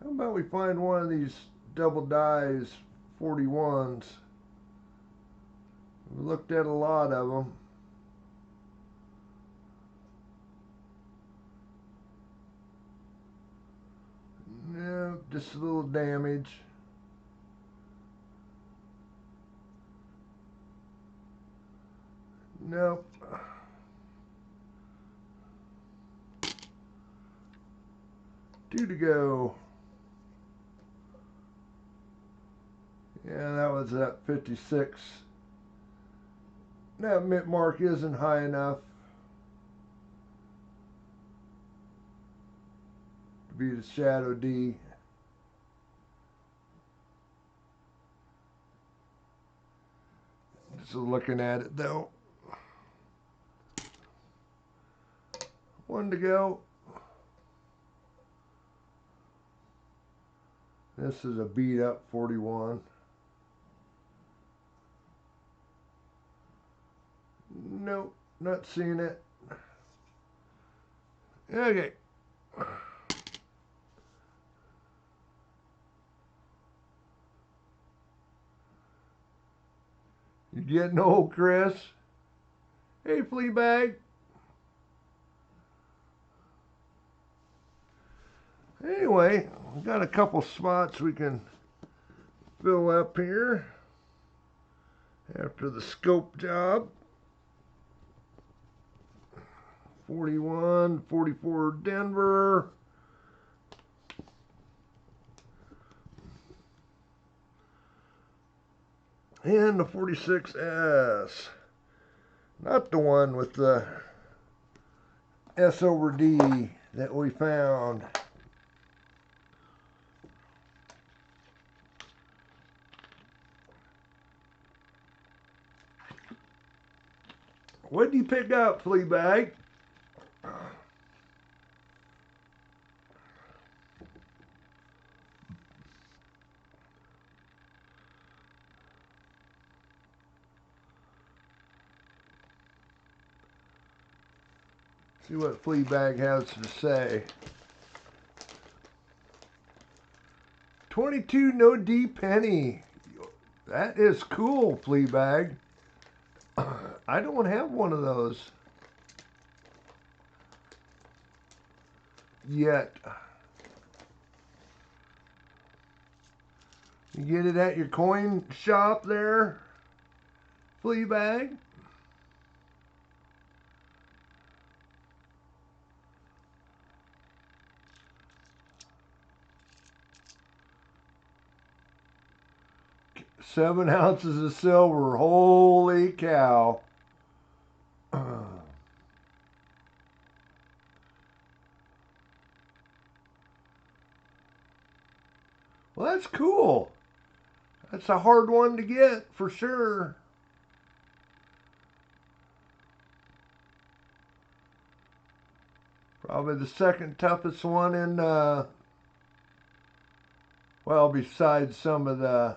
How about we find one of these double dies 41s? We looked at a lot of them. No, just a little damage. Nope. Two to go. Yeah, that was at 56. That mint mark isn't high enough to be the shadow D. Just looking at it though. 1 to go. This is a beat up 41. Nope, not seeing it. Okay. You getting old, Chris? Hey, Fleabag. Anyway, we got a couple spots we can fill up here after the scope job. 41, 44 Denver. And the 46S. Not the one with the S over D that we found. What did you pick up, Fleabag? See what Fleabag has to say. 22 no D penny. That is cool, Fleabag. I don't have one of those yet. You get it at your coin shop there, Fleabag? Seven ounces of silver. Holy cow. Well, that's cool. That's a hard one to get for sure. Probably the second toughest one in, well, besides some of the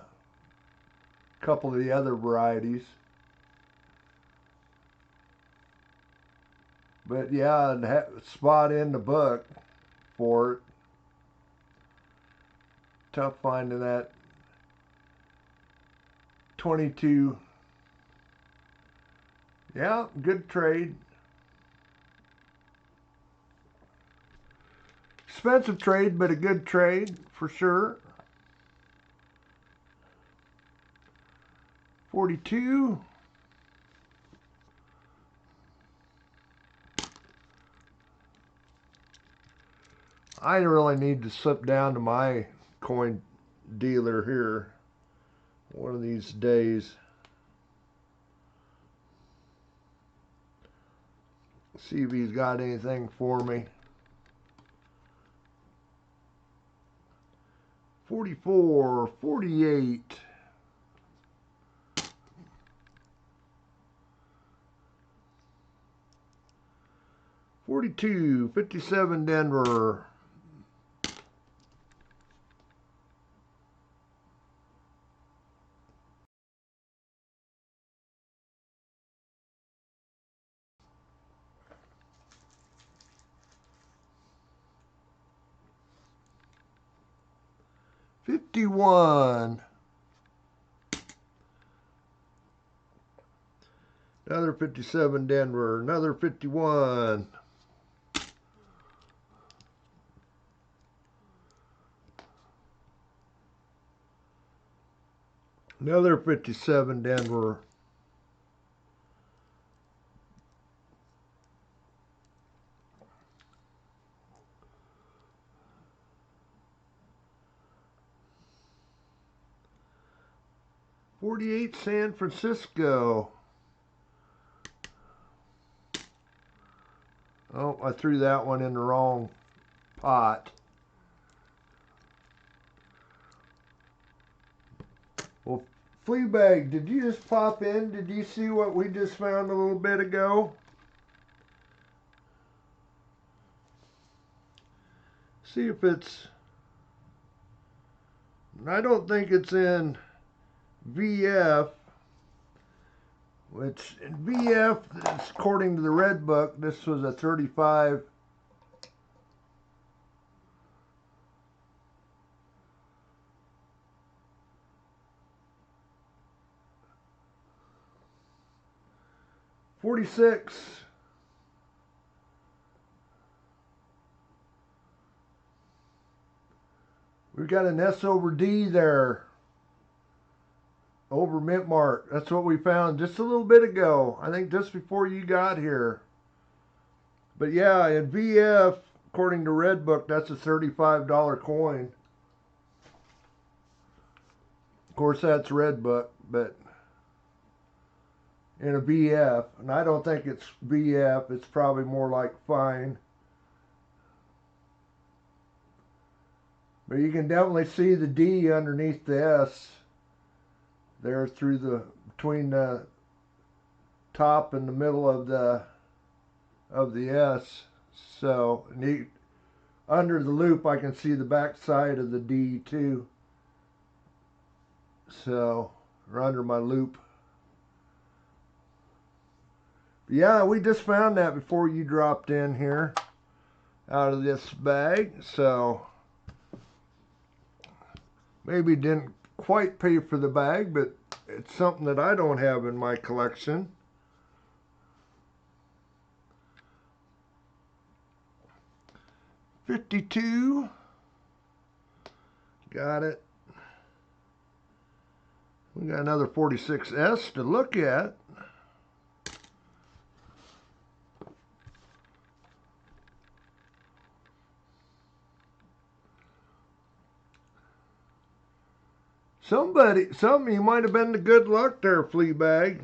couple of the other varieties. But yeah, and spot in the book for it. Tough finding that 22. Yeah, good trade. Expensive trade, but a good trade for sure. 42. I really need to slip down to my coin dealer here. one of these days. See if he's got anything for me. 44, 48. 42, 57 Denver. 51. Another 57 Denver. Another 51. Another 57 Denver. $48 San Francisco. Oh, I threw that one in the wrong pot. Well, Fleabag, did you just pop in? Did you see what we just found a little bit ago? See if it's... I don't think it's in VF, which in VF, according to the Red Book, this was a 35. $46. We've got an S over D there. Over Mint Mark. That's what we found just a little bit ago. I think just before you got here. But yeah, in VF, according to Red Book, that's a $35 coin. Of course, that's Red Book, but in a VF, and I don't think it's VF, it's probably more like fine. But you can definitely see the D underneath the S there through the, between the top and the middle of the S. So under the loop I can see the back side of the D too. So, or under my loop. But yeah, we just found that before you dropped in here out of this bag. So maybe didn't quite pay for the bag, but it's something that I don't have in my collection. $52. Got it. We got another 46S to look at. Some of you might have been the good luck there, Fleabag.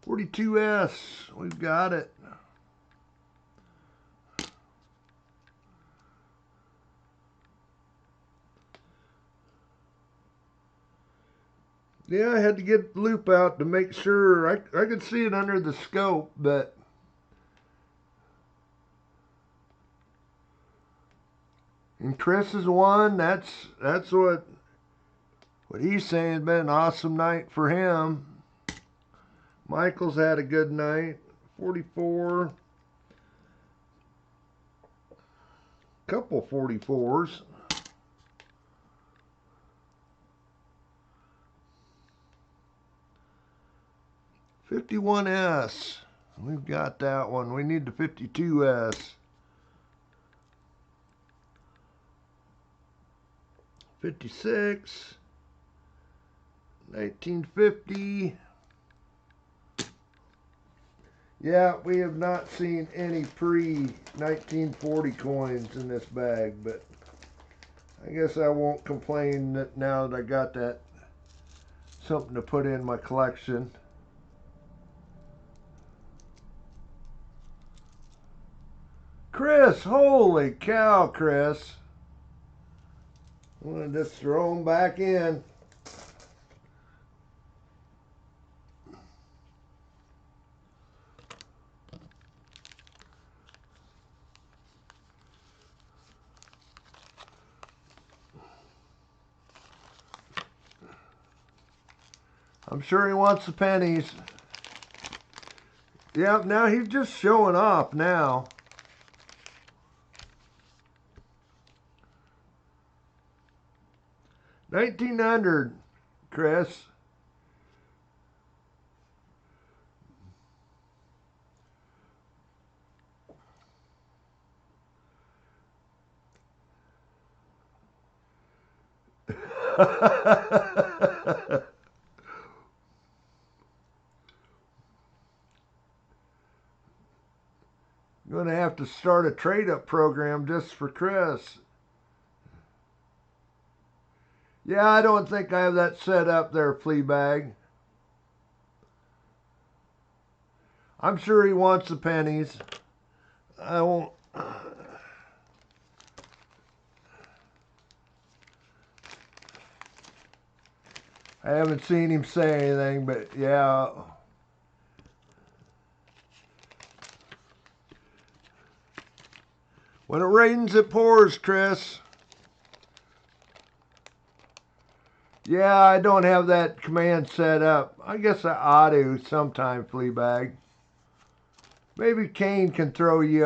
42S, we've got it. Yeah, I had to get the loop out to make sure I could see it under the scope, but and Chris is one. That's what he's saying has been an awesome night for him. Michael's had a good night. 44. Couple 44s. $51S. We've got that one. We need the 52S. 56. 1950. Yeah, we have not seen any pre-1940 coins in this bag, but I guess I won't complain that now that I got that something to put in my collection. Chris, holy cow, Chris. I'm going to just throw them back in. I'm sure he wants the pennies. Yep, now he's just showing off now. $1,900, Chris. Going to have to start a trade-up program just for Chris. Yeah, I don't think I have that set up there, Fleabag. I'm sure he wants the pennies. I won't. I haven't seen him say anything, but yeah. When it rains, it pours, Chris. Yeah, I don't have that command set up. I guess I ought to sometime, Fleabag. Maybe Kane can throw you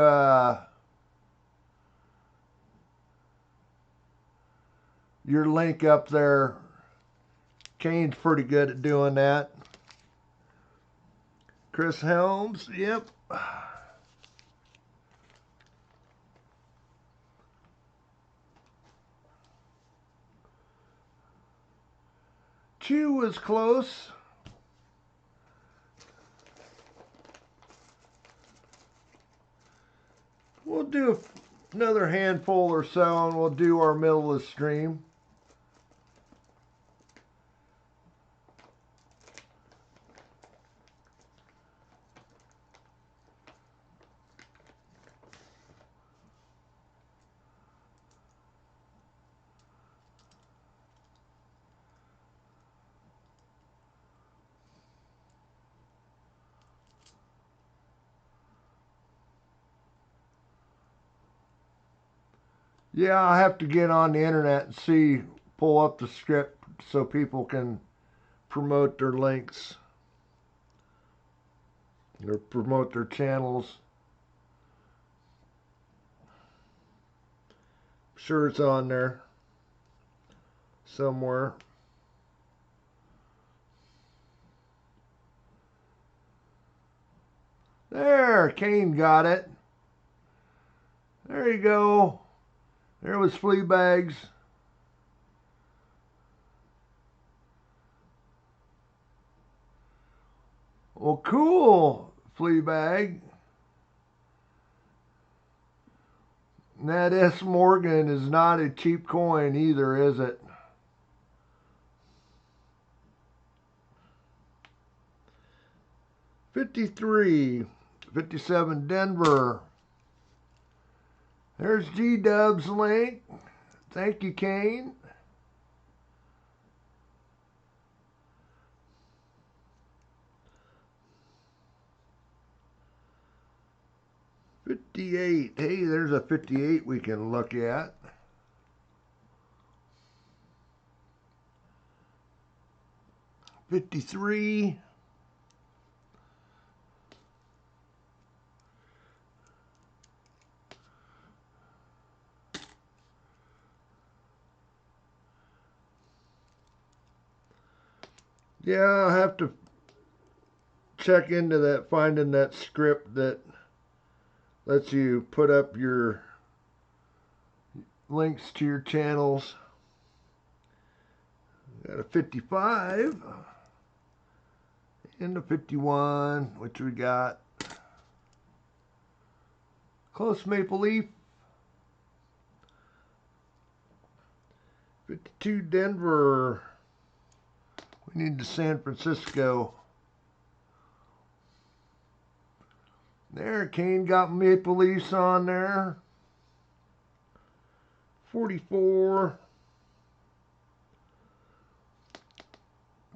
your link up there. Kane's pretty good at doing that. Chris Helms, yep. Chew was close. We'll do another handful or so and we'll do our middle of the stream. Yeah, I have to get on the internet and see, pull up the script so people can promote their links or promote their channels. I'm sure it's on there somewhere. There, Kane got it. There you go. There was Fleabag's. Well, cool, Fleabag. And that S. Morgan is not a cheap coin either, is it? $53, $57 Denver. There's G-Dub's link. Thank you, Kane. $58. Hey, there's a $58 we can look at. $53. Yeah, I'll have to check into that, finding that script that lets you put up your links to your channels. Got a 55 and a 51, which we got. Close Maple Leaf. 42 Denver. We need to San Francisco. There, Kane got Maple Leafs on there. 44.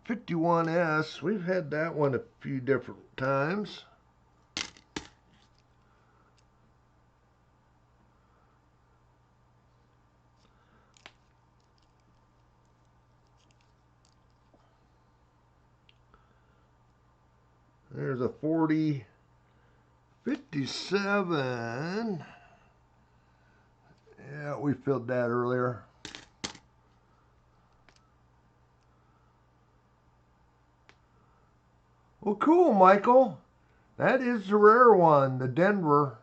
51S. We've had that one a few different times. There's a 40. 57. Yeah, we filled that earlier. Well, cool, Michael. That is the rare one, the Denver.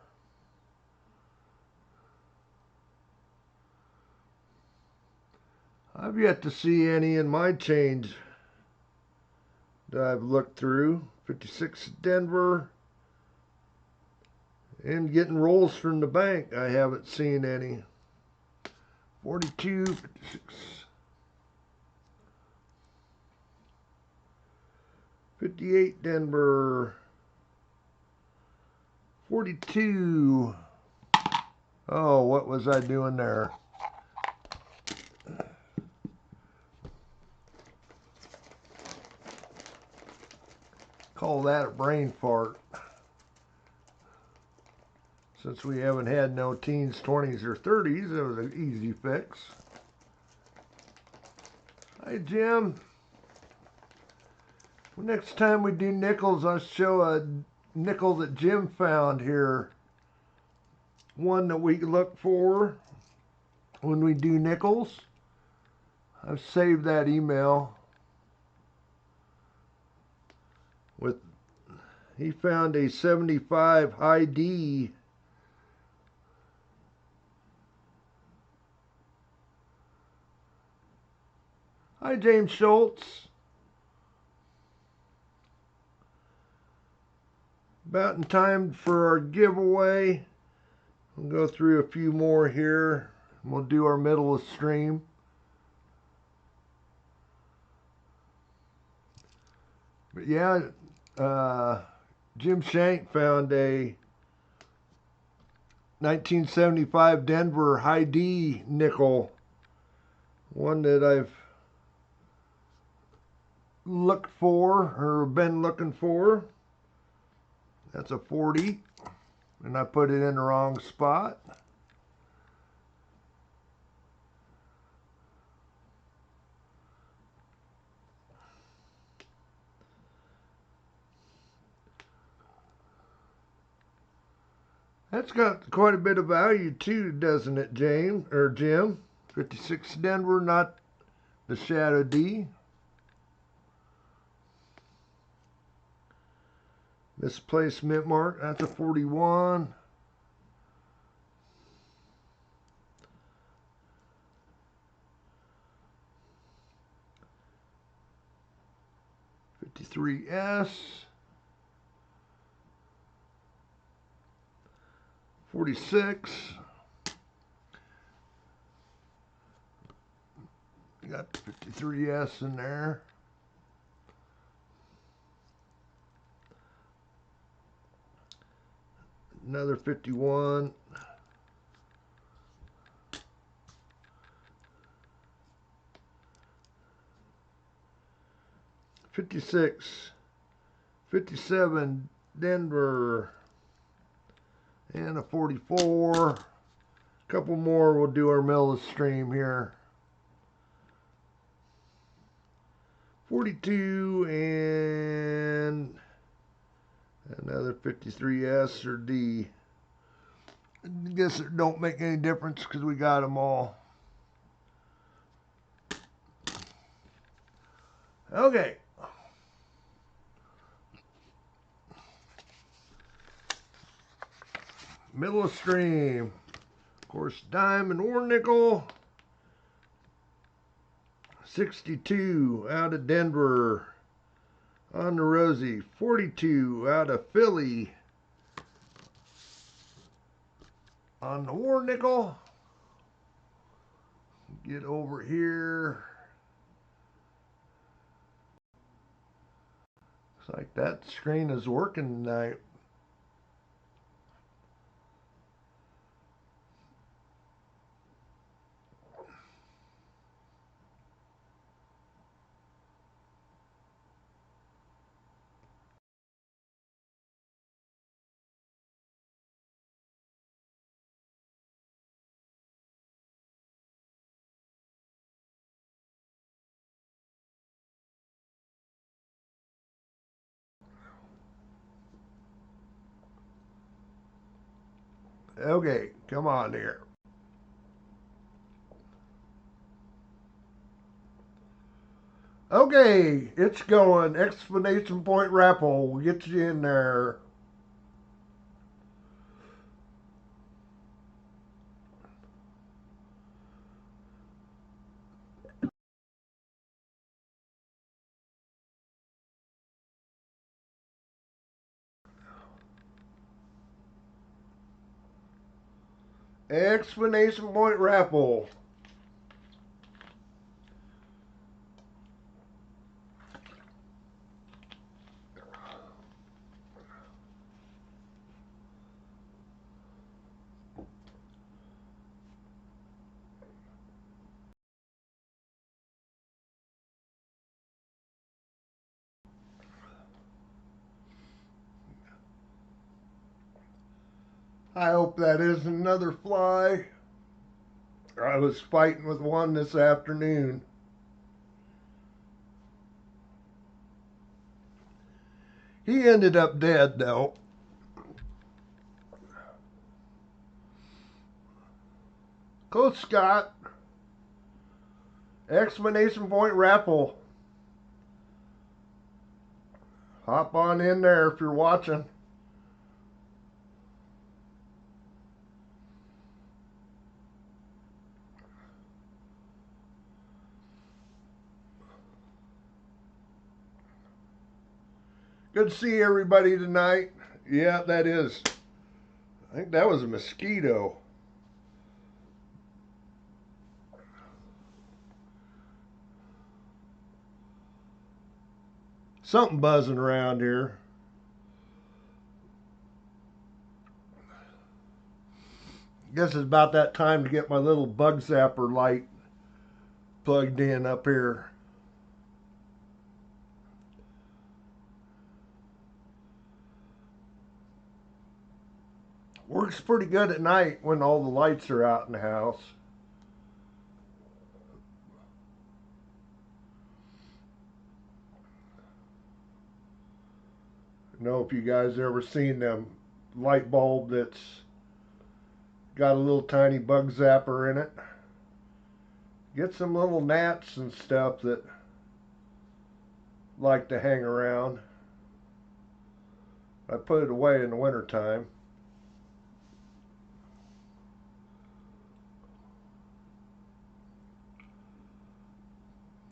I've yet to see any in my change that I've looked through. 56 Denver. And getting rolls from the bank, I haven't seen any. 42, 56. 58 Denver. 42. Oh, what was I doing there? Call that a brain fart. Since we haven't had no teens, 20s, or 30s, it was an easy fix. Hi, Jim. Well, next time we do nickels, I'll show a nickel that Jim found here. One that we look for when we do nickels. I've saved that email. He found a 75 high D. Hi, James Schultz. About in time for our giveaway. We'll go through a few more here. We'll do our middle of stream. But yeah, Jim Shank found a 1975 Denver high D nickel. One that I've looked for or been looking for. That's a 40, and I put it in the wrong spot. That's got quite a bit of value too, doesn't it, James or Jim? 56 Denver, not the Shadow D. Misplaced mint mark, that's a 41. S 46. Got the 53S in there. Another 51. '56, 57 Denver, and a 44. Couple more, we'll do our middle of stream here. 42 and another 53S or D. I guess it don't make any difference because we got them all. Okay. Middle of stream. Of course, diamond or nickel. 62 out of Denver on the Rosie. 42 out of Philly on the War nickel. Get over here. Looks like that screen is working tonight. Okay, come on here. Okay, it's going. Exclamation point raffle. We'll get you in there. Exclamation point raffle. I hope that isn't another fly. I was fighting with one this afternoon. He ended up dead though. Close, Scott. Exclamation point raffle. Hop on in there if you're watching. Good to see everybody tonight. Yeah, that is. I think that was a mosquito. Something buzzing around here. Guess it's about that time to get my little bug zapper light plugged in up here. Works pretty good at night when all the lights are out in the house. I don't know if you guys ever seen them light bulb that's got a little tiny bug zapper in it. Get some little gnats and stuff that like to hang around. I put it away in the wintertime.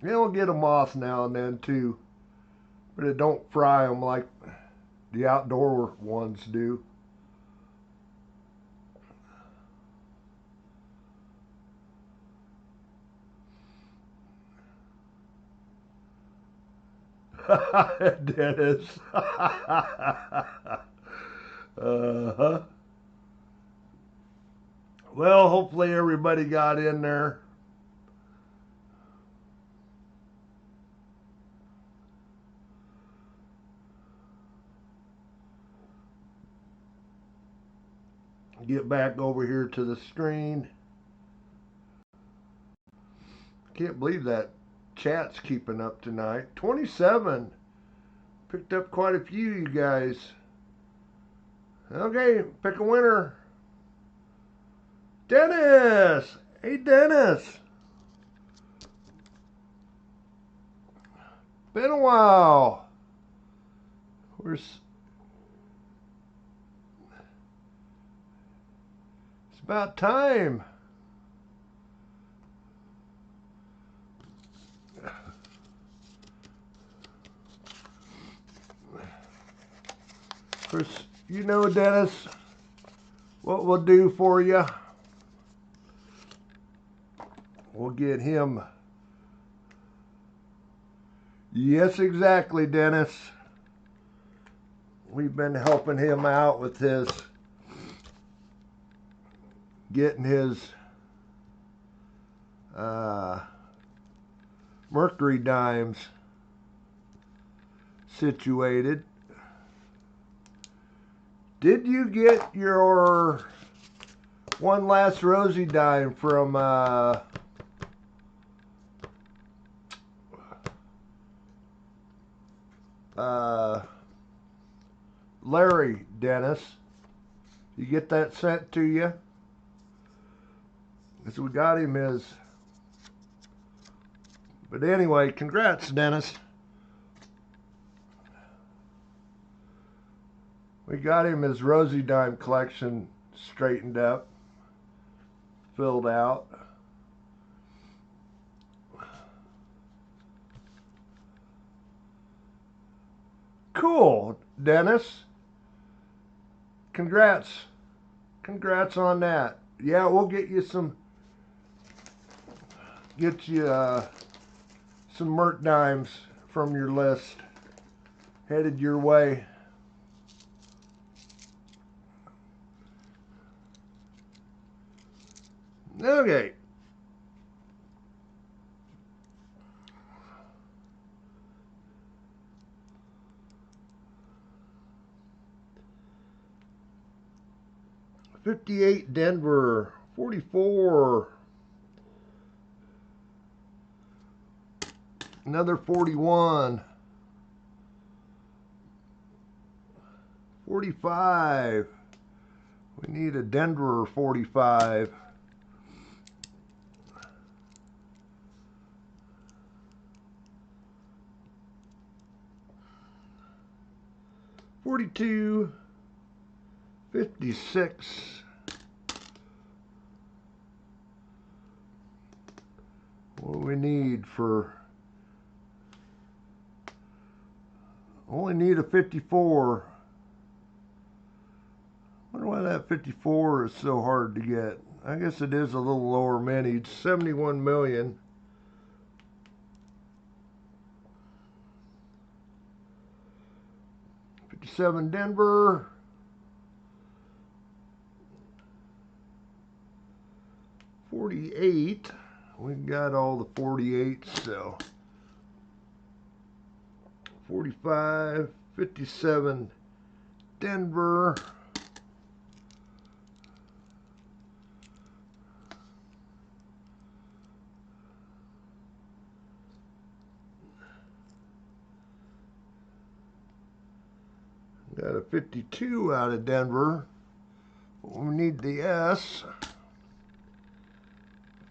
It'll get a moth now and then too, but it don't fry them like the outdoor ones do. Dennis. Uh-huh. Well, hopefully everybody got in there. Get back over here to the screen. Can't believe that chat's keeping up tonight. 27. Picked up quite a few, you guys. Okay, pick a winner. Dennis! Hey, Dennis! Been a while. It's about time. Of course, you know, Dennis, what we'll do for you. we'll get him. Yes, exactly, Dennis. We've been helping him out with his, getting his mercury dimes situated. Did you get your one last rosy dime from Larry, Dennis? You get that sent to you? Because we got him his. But anyway, congrats, Dennis. We got him his rosy dime collection straightened up, filled out. Cool, Dennis. Congrats. Congrats on that. Yeah, we'll get you some, some Merc dimes from your list headed your way. Okay. $58 Denver, 44. Another 41. 45. We need a Denver 45. 42. 56. What do we need for? Only need a 54. I wonder why that 54 is so hard to get. I guess it is a little lower mintage. 71 million. $57 Denver. 48. We got all the 48s, so 45, 57 Denver. Got a 52 out of Denver. We need the S.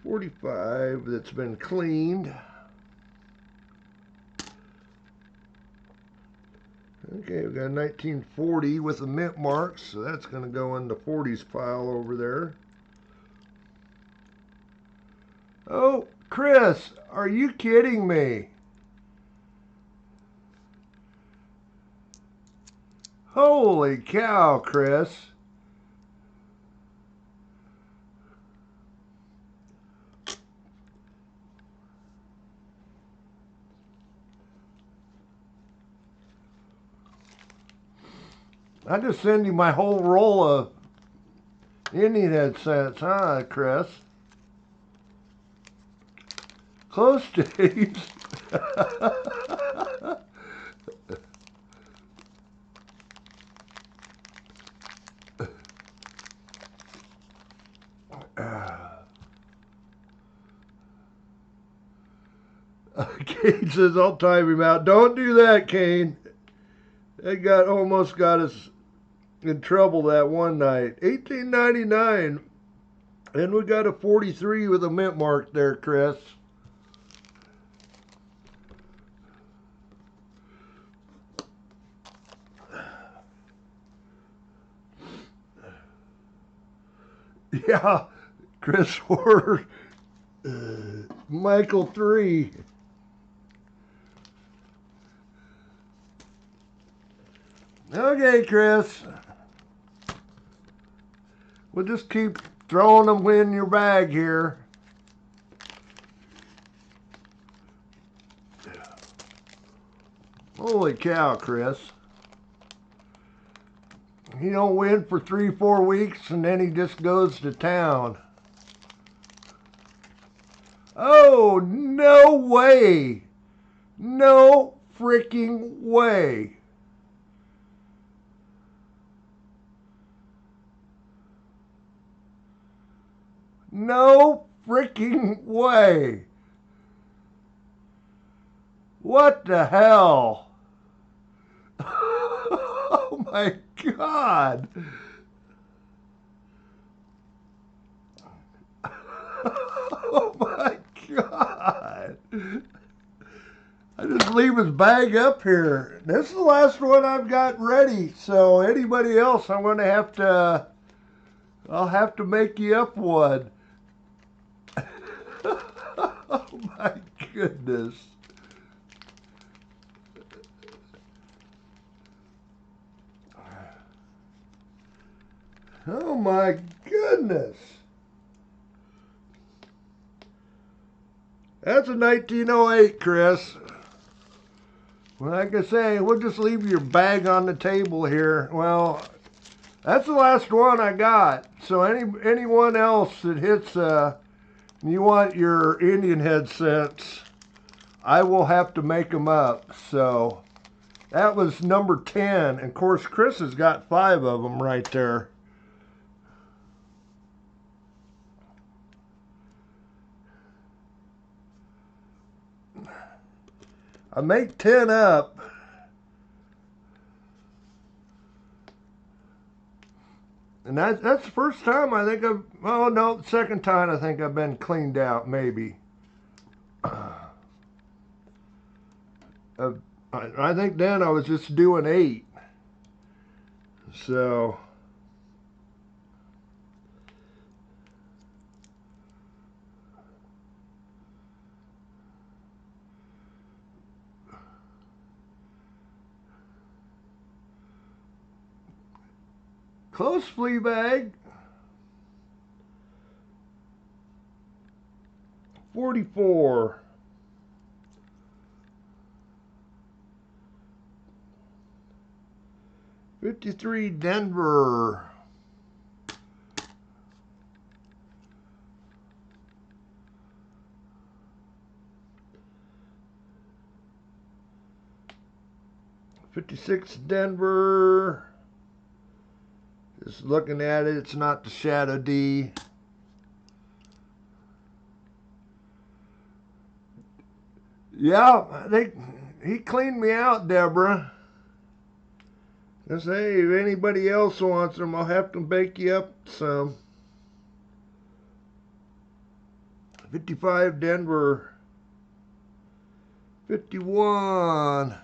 45 that's been cleaned. Okay, we've got 1940 with the mint marks, so that's going to go in the 40s pile over there. Oh, Chris, are you kidding me? Holy cow, Chris. I just send you my whole roll of Indian head cents, huh, Chris? Close, James. Kane says, I'll time him out. Don't do that, Kane. That almost got us in trouble that one night. $18.99. And we got a 43 with a mint mark there, Chris. Yeah, Chris 4. Michael 3. Okay, Chris. We'll just keep throwing them in your bag here. Holy cow, Chris. He don't win for 3-4 weeks and then he just goes to town. Oh, no way. No freaking way. No freaking way. What the hell? Oh my God. Oh my God. I just leave his bag up here. This is the last one I've got ready. So anybody else, I'm going to have to, I'll have to make you up one. Oh my goodness. Oh my goodness. That's a 1908, Chris. Well, like I say, we'll just leave your bag on the table here. Well, that's the last one I got. So anyone else that hits, you want your Indian head cents, I will have to make them up. So that was number 10. And of course, Chris has got 5 of them right there. I make 10 up. And that's the first time I think I've, oh no, second time I think I've been cleaned out, maybe. I think then I was just doing 8. So. Close, flea bag. 44. 53, Denver. 56, Denver. Just looking at it, it's not the Shadow D. Yeah, he cleaned me out, Deborah. Just hey, if anybody else wants them, I'll have to bake you up some. 55, Denver. 51.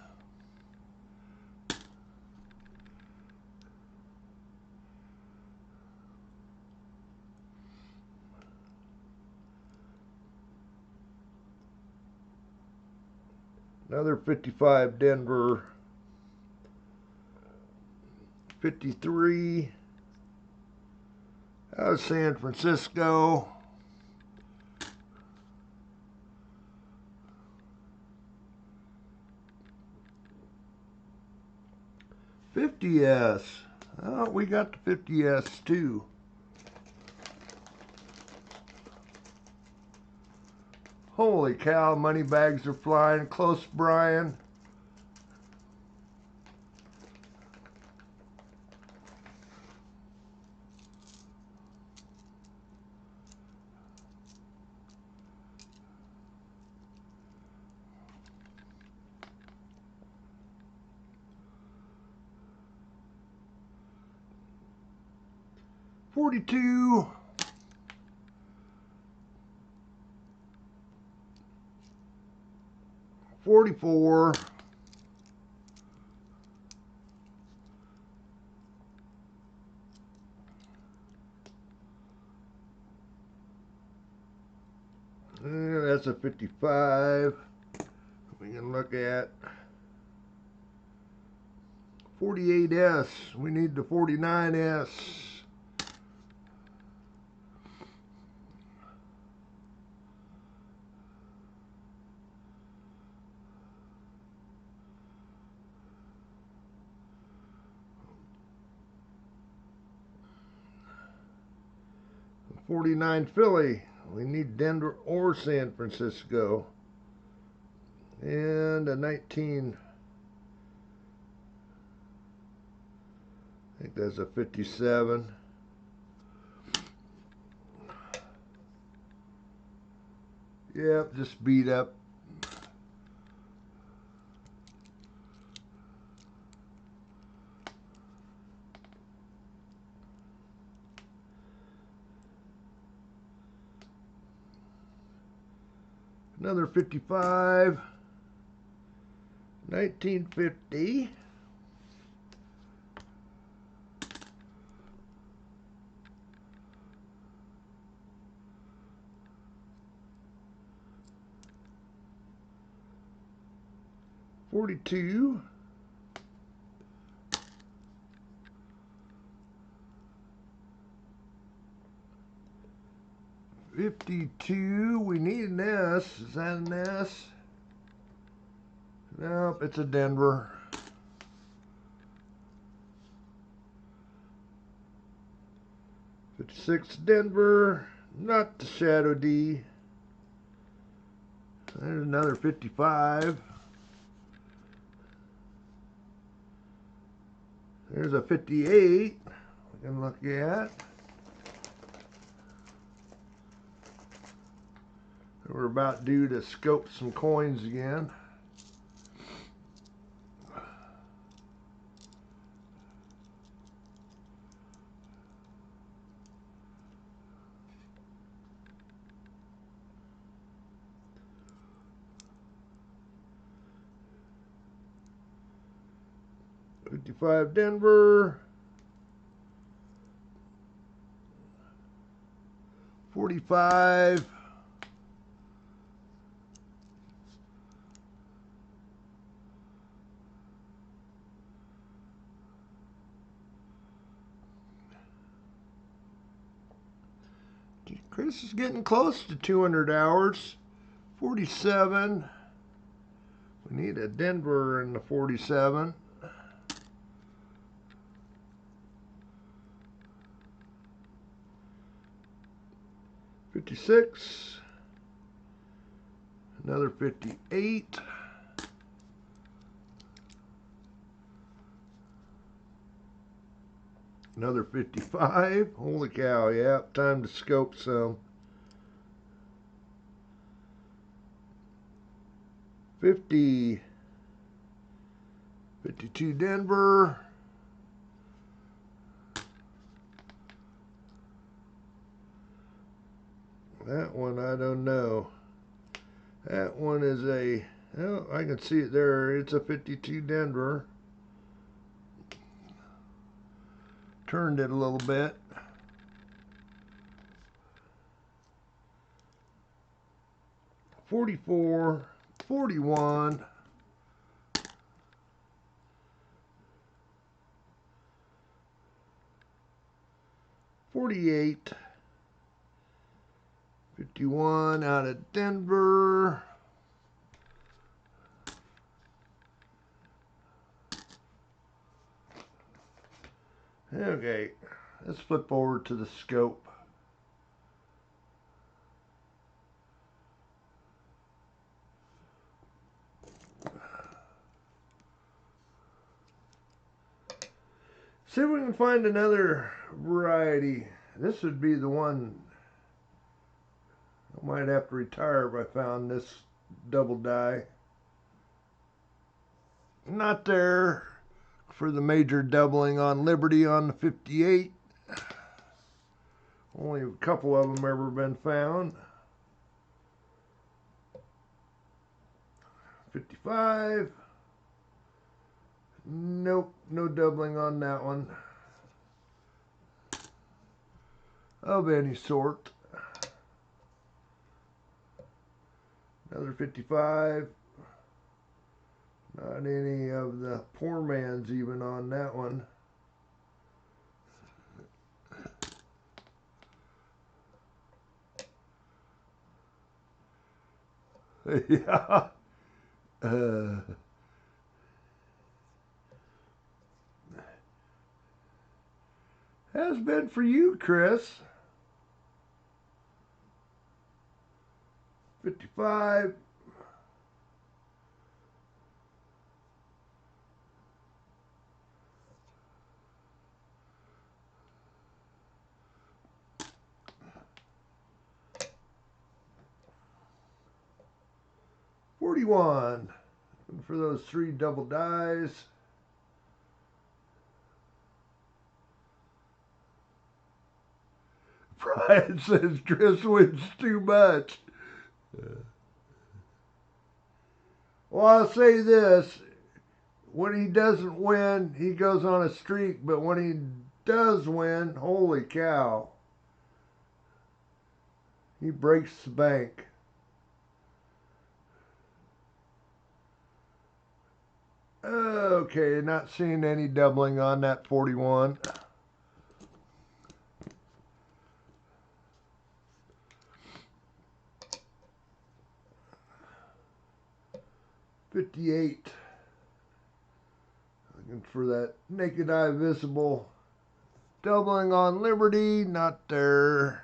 Another 55, Denver. 53. Out of San Francisco. 50S. Oh, we got the 50S too. Holy cow, money bags are flying. Close, Brian. $42. 44. That's a 55. We can look at 48S. We need the 49S. 49 Philly. We need Denver or San Francisco. And a 19. I think that's a 57. Yep, just beat up. Another 55. 1950. $42. $52. We need an S. Is that an S? Nope, it's a Denver. $56 Denver. Not the Shadow D. There's another 55. There's a 58 we can look at. We're about due to scope some coins again. $55 Denver. 45. Chris is getting close to 200 hours. 47. We need a Denver in the 47. $56. Another 58. Another 55. Holy cow, yeah, time to scope some. 50. 52 Denver. That one I don't know. That one is a, oh, I can see it there. It's a 52 Denver. Turned it a little bit. $44, $41. $48. $51 out of Denver. Okay, let's flip over to the scope. See if we can find another variety. This would be the one I might have to retire if I found this double die. Not there for the major doubling on Liberty on the 58. Only a couple of them ever been found. 55. Nope, no doubling on that one of any sort. Another 55. Not any of the poor man's even on that one. Yeah. Has been for you, Chris. 55. $41. And for those 3 double dies. Brian says Chris wins too much. Well, I'll say this. When he doesn't win, he goes on a streak. But when he does win, holy cow. He breaks the bank. Okay, not seeing any doubling on that 41. $58. Looking for that naked eye visible. Doubling on Liberty, not there.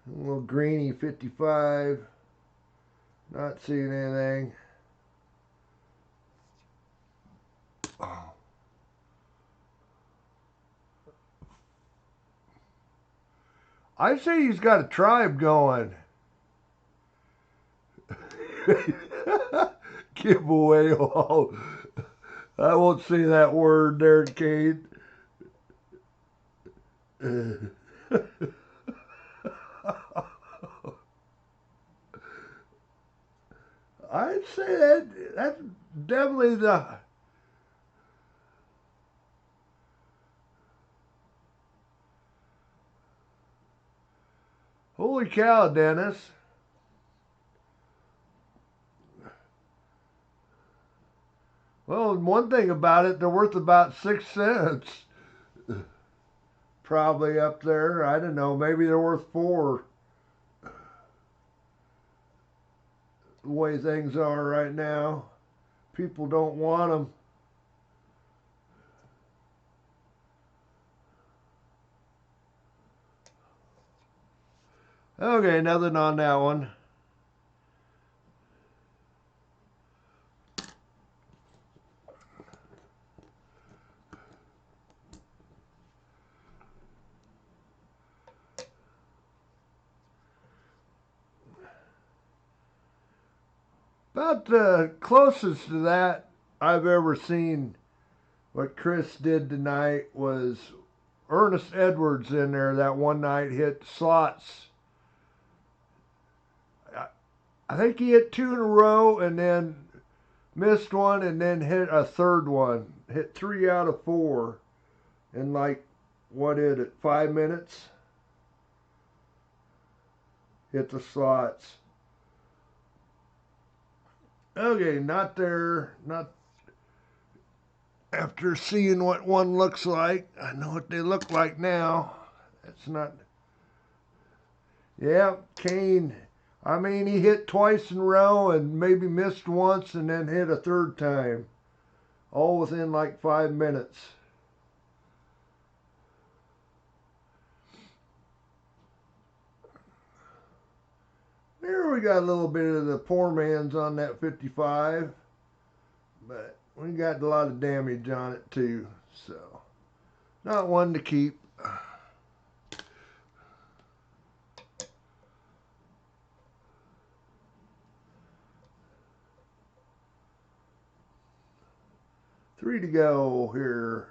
A little greeny 55. Not seeing anything. Oh. I say he's got a tribe going. Giveaway all. I won't say that word there, Kate. I'd say that's definitely the... Holy cow, Dennis. Well, one thing about it, they're worth about 6 cents. Probably up there. I don't know. Maybe they're worth 4. The way things are right now. People don't want them. Okay, nothing on that one. About the closest to that I've ever seen what Chris did tonight was Ernest Edwards in there that one night hit slots. I think he hit 2 in a row and then missed one and then hit a third one. Hit 3 out of 4 in like, what is it, 5 minutes? Hit the slots. Okay, not there. Not after seeing what one looks like. I know what they look like now. That's not. Yeah, Kane. I mean, he hit twice in a row and maybe missed once and then hit a third time. All within like 5 minutes. There we got a little bit of the poor man's on that 55. But we got a lot of damage on it too. So, not one to keep. Three to go here.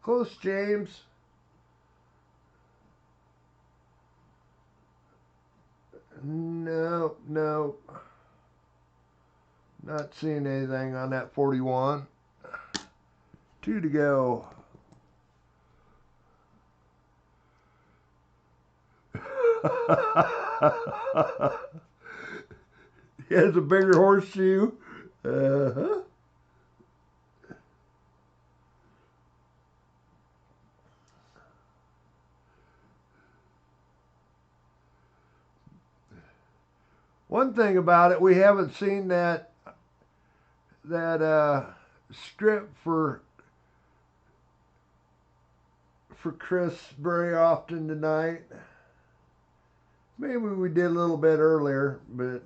Close, James. No, no. Not seeing anything on that 41. 2 to go. He has a bigger horseshoe. Uh-huh. One thing about it, we haven't seen that strip for Chris very often tonight. Maybe we did a little bit earlier, but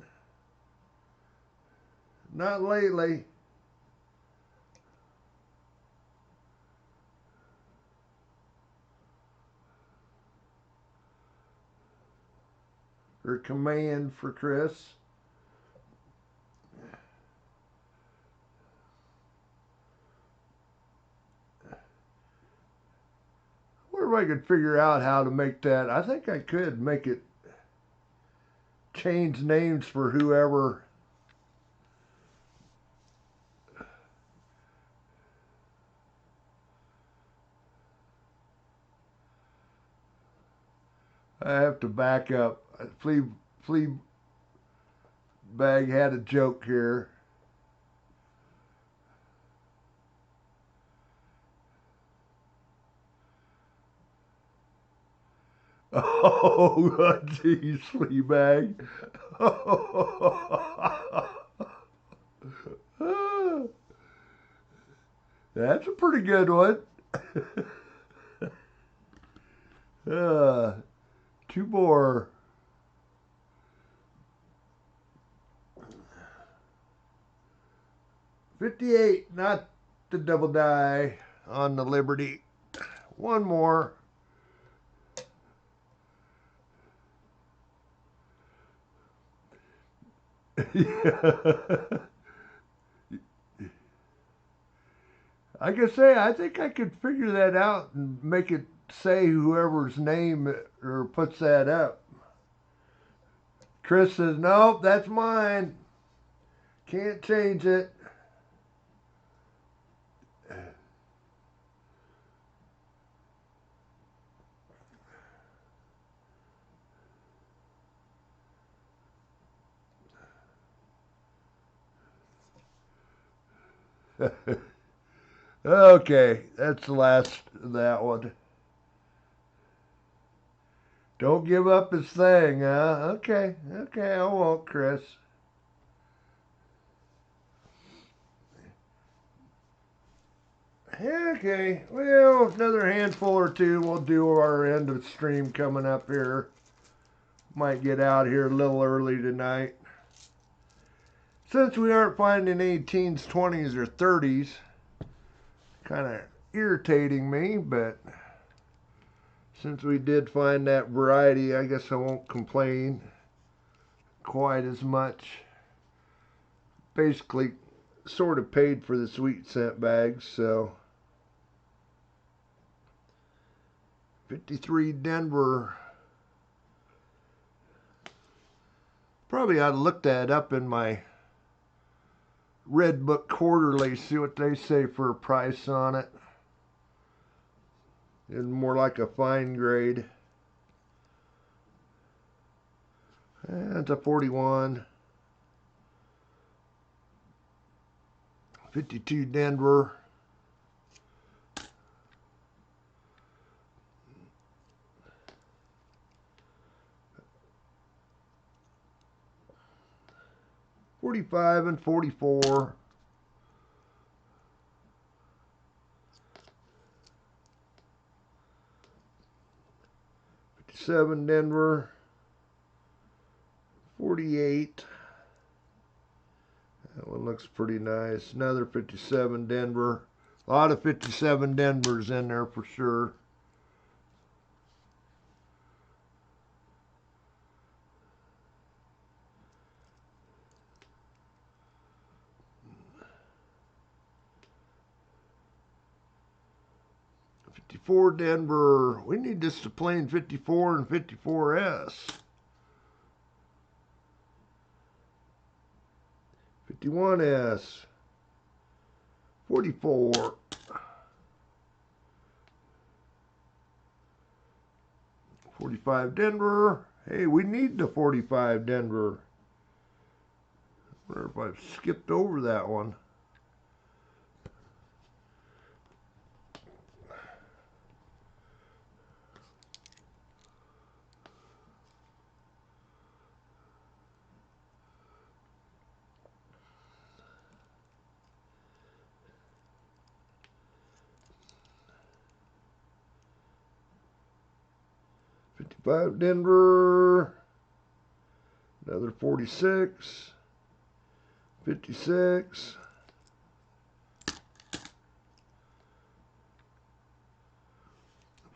not lately. Or command for Chris. I wonder if I could figure out how to make that. I think I could make it change names for whoever. I have to back up. Flea Bag had a joke here. Oh, geez, Flea Bag. That's a pretty good one. Two more. $58, not the double die on the Liberty. One more. Like I say, I think I could figure that out and make it say whoever's name or puts that up. Chris says, nope, that's mine. Can't change it. Okay, that's the last of that one. Don't give up his thing, huh? Okay, I won't, Chris. Okay, well, another handful or two. We'll do our end of stream coming up here. Might get out here a little early tonight. Since we aren't finding any teens, 20s, or 30s, kind of irritating me, but since we did find that variety, I guess I won't complain quite as much. Basically, sort of paid for the sweet scent bags, so. 53 Denver. Probably ought to look that up in my Red Book Quarterly, see what they say for a price on it. It's more like a fine grade. That's a 41. 52 Denver. $45 and $44. $57 Denver. 48. That one looks pretty nice. Another 57 Denver. A lot of 57 Denvers in there for sure. '54 Denver. We need this to play in 54 and 54S. 51S. 44. 45 Denver. Hey, we need the 45 Denver. I wonder if I've skipped over that one. 55 Denver. Another 46. 56.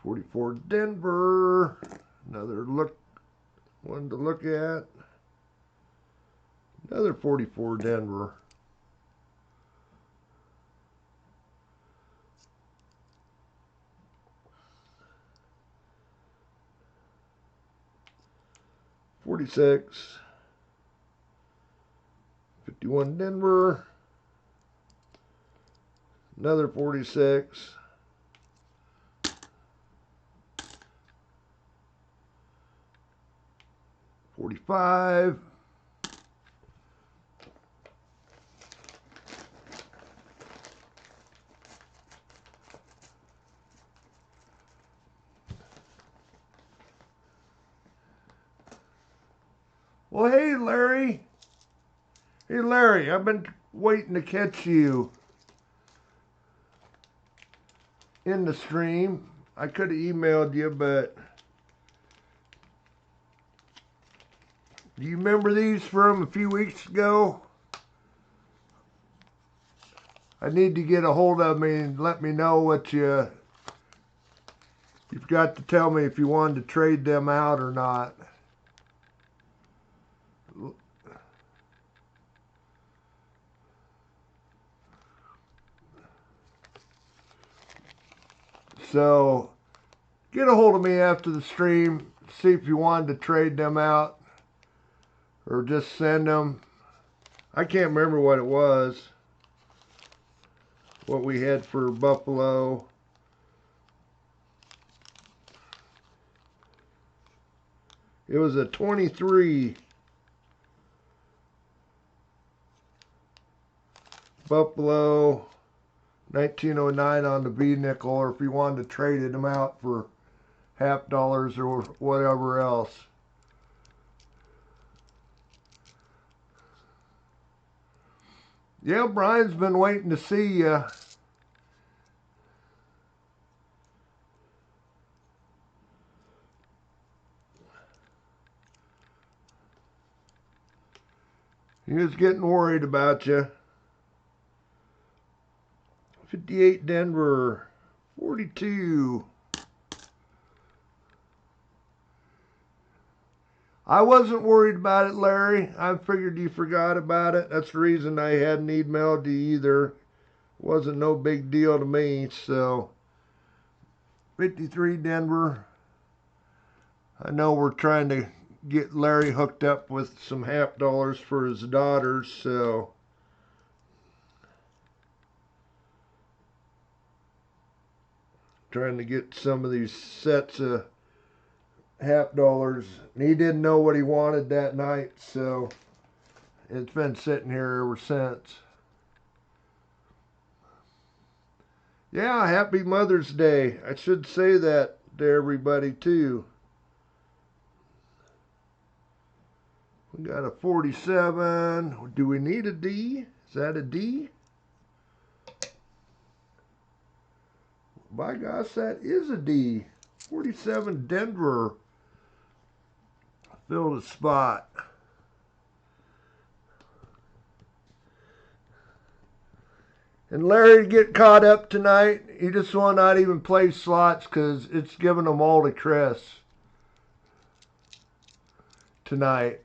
44 Denver. Another one to look at. Another 44 Denver. $46. 51 Denver. Another 46. 45. Well, hey, Larry. Hey, Larry, I've been waiting to catch you in the stream. I could have emailed you, but do you remember these from a few weeks ago? I need to get a hold of me and let me know what you've got to tell me if you wanted to trade them out or not. So get a hold of me after the stream, see if you wanted to trade them out or just send them. I can't remember what it was, what we had for Buffalo. It was a 23 Buffalo 1909 on the V nickel, or if you wanted to trade them out for $50 or whatever else. Yeah, Brian's been waiting to see you. He was getting worried about you. 58 Denver. 42. I wasn't worried about it, Larry. I figured you forgot about it. That's the reason I hadn't emailed you either. It wasn't no big deal to me. So 53 Denver. I know we're trying to get Larry hooked up with some $50 for his daughters, so trying to get some of these sets of $50. And he didn't know what he wanted that night, so it's been sitting here ever since. Yeah, happy Mother's Day. I should say that to everybody too. We got a 47. Do we need a D? Is that a D? By gosh, that is a D. 47 Denver. Filled a spot. And Larry get caught up tonight. He just will not even play slots because it's giving him all to Chris tonight.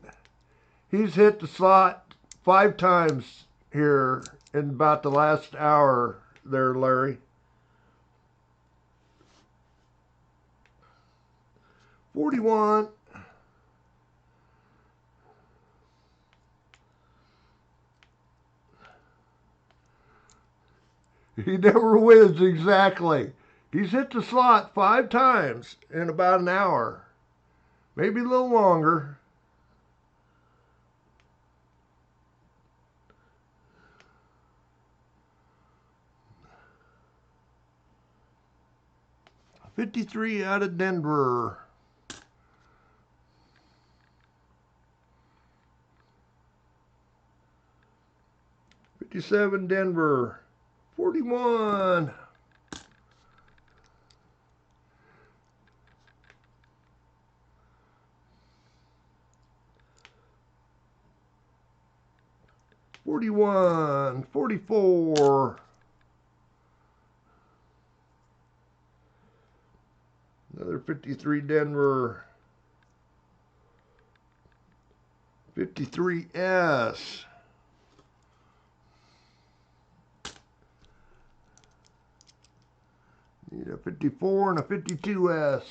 He's hit the slot 5 times here in about the last hour there, Larry. 41. He never wins exactly. He's hit the slot 5 times in about an hour. Maybe a little longer. $53 out of Denver. $57 Denver. 41. 41, 44. Another 53 Denver. 53S. Need a 54 and a 52S.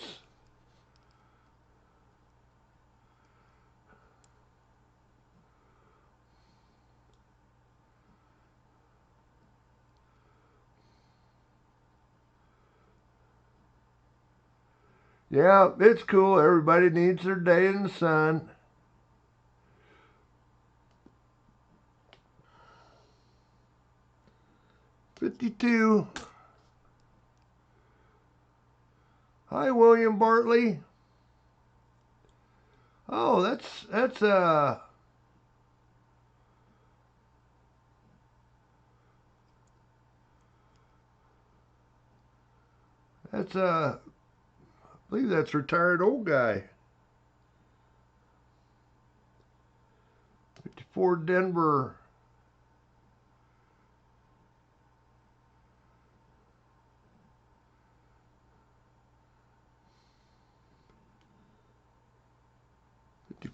Yeah, it's cool. Everybody needs their day in the sun. $52. Hi, William Bartley. Oh, that's I believe that's retired old guy. 54 Denver.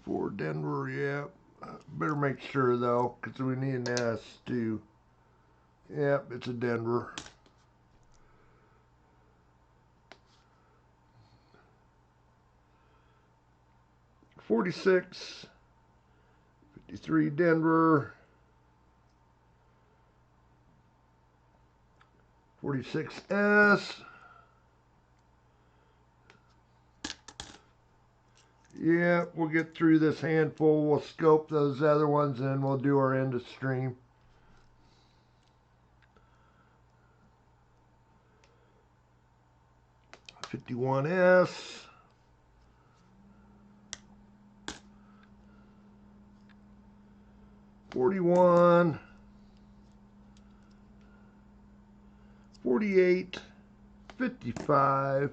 For Denver, yeah. Better make sure though, because we need an S too. Yep, it's a Denver. $46, 53 Denver, 46S. Yeah, we'll get through this handful. We'll scope those other ones and we'll do our end of stream. $51S. $41. $48. $55.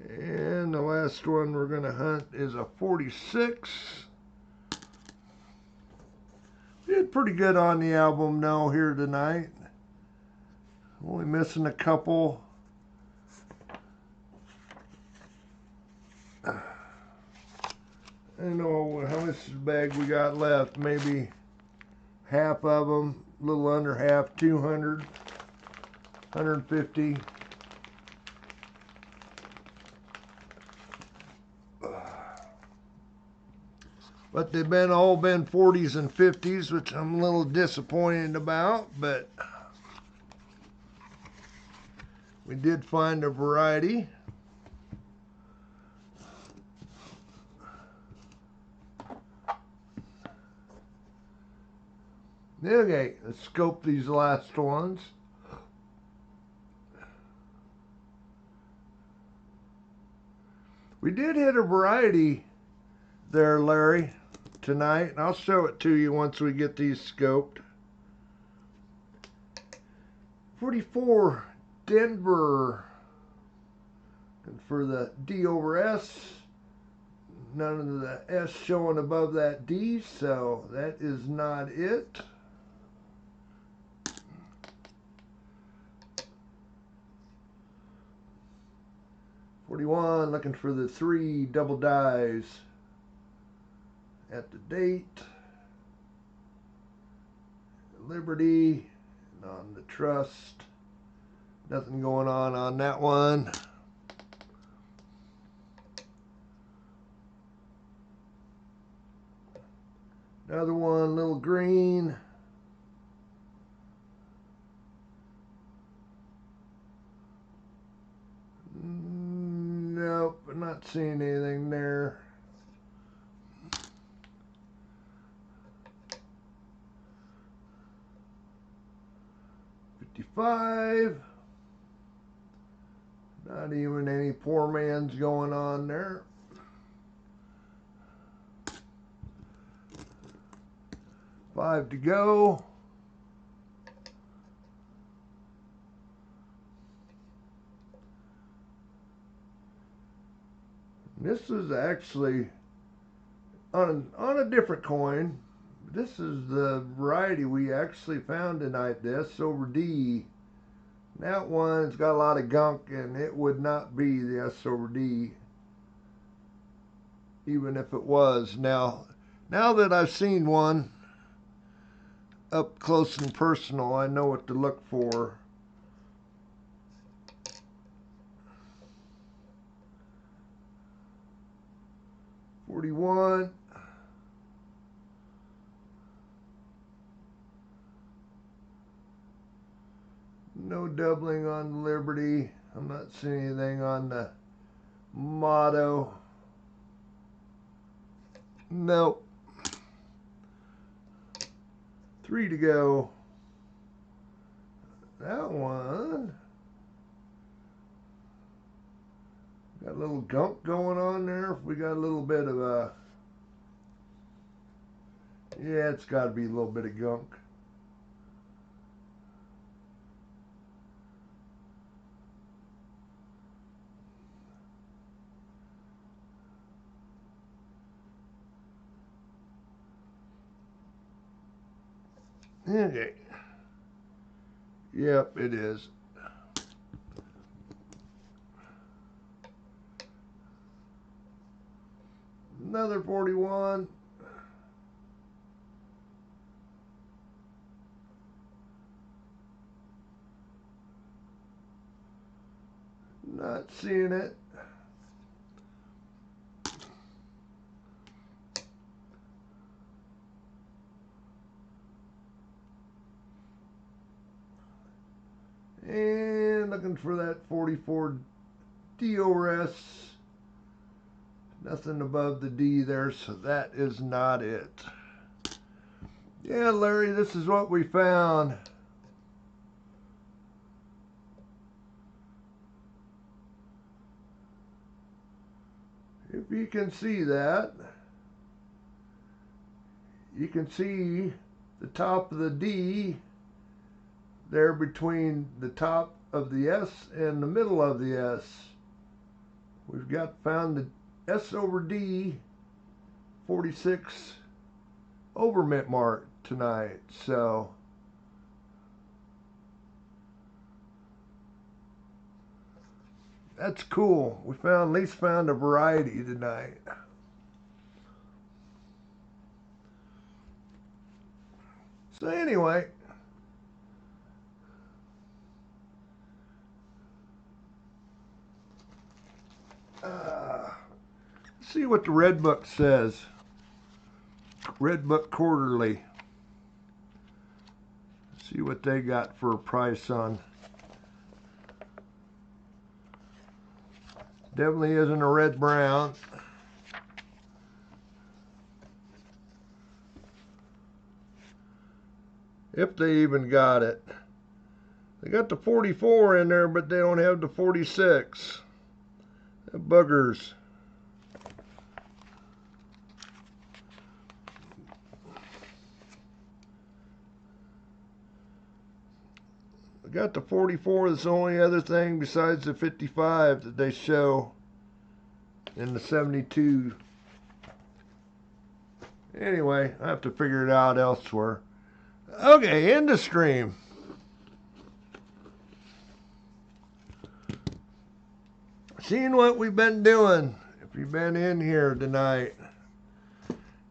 And the last one we're going to hunt is a 46. Did pretty good on the album now here tonight. Only missing a couple. I don't know how much bag we got left. Maybe half of them, a little under half, 200, 150. But they've all been 40s and 50s, which I'm a little disappointed about, but we did find a variety. Okay, let's scope these last ones. We did hit a variety there, Larry, tonight, and I'll show it to you once we get these scoped. 44 Denver, and for the D over S, none of the S showing above that D, so that is not it. $41, looking for the 3 double dies at the date. Liberty, and on the trust, nothing going on that one. Another one, little green. Nope, I'm not seeing anything there. $55. Not even any poor man's going on there. $5 to go. This is actually on a different coin. This is the variety we actually found tonight, the S over D. That one's got a lot of gunk, and it would not be the S over D, even if it was. Now that I've seen one up close and personal, I know what to look for. $41. No doubling on the Liberty. I'm not seeing anything on the Motto. Nope. 3 to go. That one got a little gunk going on there. We got a little bit of a, yeah, it's got to be a little bit of gunk. Okay. Yep, it is. Another 41. Not seeing it. And looking for that 44 DORS. Nothing above the D there, so that is not it. Yeah, Larry, this is what we found. If you can see that, you can see the top of the D there between the top of the S and the middle of the S. We've found the S over D 46 overmint mark tonight. So that's cool. We at least found a variety tonight. So anyway, see what the Red Book says. Red Book Quarterly. See what they got for a price on. Definitely isn't a red brown. If they even got it. They got the 44 in there, but they don't have the 46. The buggers. I got the 44. That's the only other thing besides the 55 that they show in the 72. Anyway, I have to figure it out elsewhere. Okay, end of stream. Seeing what we've been doing. If you've been in here tonight,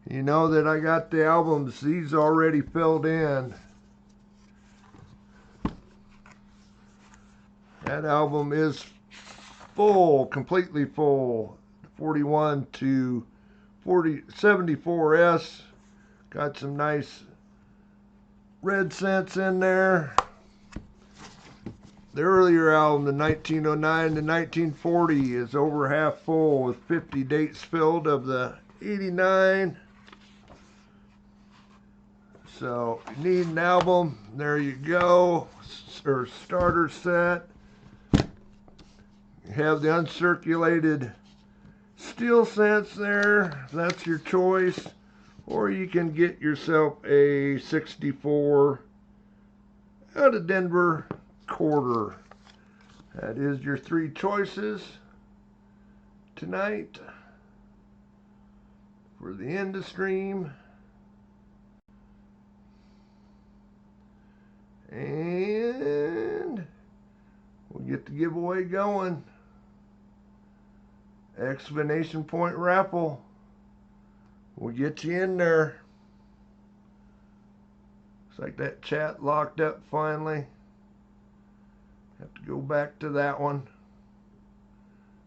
you know that I got the albums. These already filled in. That album is full, completely full. 41 to 74S. Got some nice red scents in there. The earlier album, the 1909 to 1940, is over half full with 50 dates filled of the 89. So, if you need an album, there you go. Or starter set. You have the uncirculated steel scents there, if that's your choice. Or you can get yourself a 64 out of Denver quarter. That is your 3 choices tonight for the end of stream. And we'll get the giveaway going. Exclamation point raffle. We'll get you in there. Looks like that chat locked up finally. Have to go back to that one.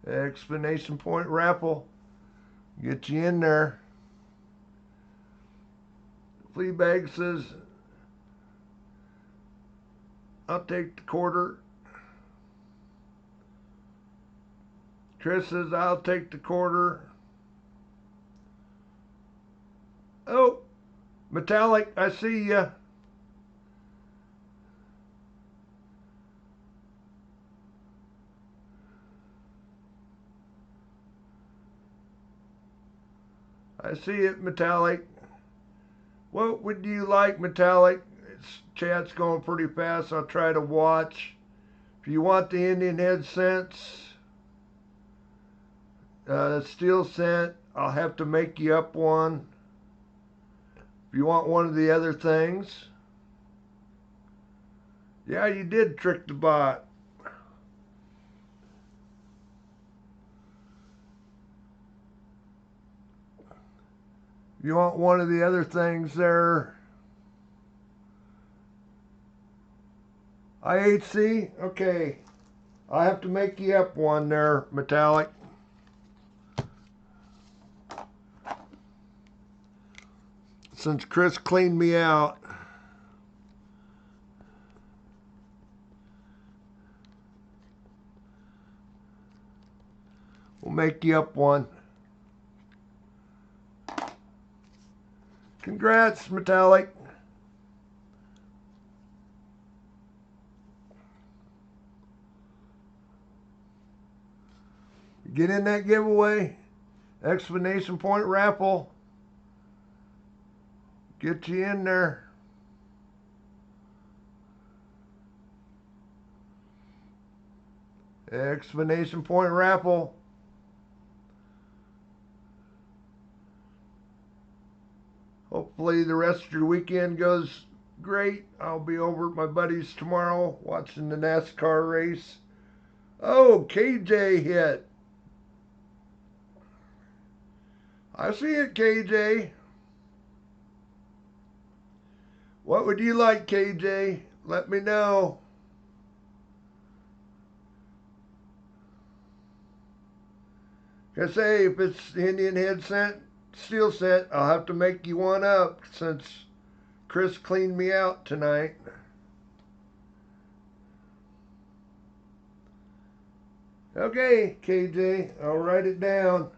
Exclamation point raffle. Get you in there. Fleabag says, I'll take the quarter. Chris says, I'll take the quarter. Oh, Metallic, I see ya. I see it, Metallic. What would you like, Metallic? Chat's going pretty fast. I'll try to watch. If you want the Indian head scents, steel scent, I'll have to make you up one. If you want one of the other things, yeah, you did trick the bot. If you want one of the other things there, IHC, okay. I have to make you up one there, Metallic. Since Chris cleaned me out. We'll make you up one. Congrats, Metallic. Get in that giveaway. Exclamation point raffle. Get you in there. Exclamation point raffle. Hopefully the rest of your weekend goes great. I'll be over at my buddy's tomorrow watching the NASCAR race. Oh, KJ hit. I see it, KJ. What would you like, KJ? Let me know. I say, if it's the Indian head scent, steel scent, I'll have to make you one up since Chris cleaned me out tonight. Okay, KJ, I'll write it down.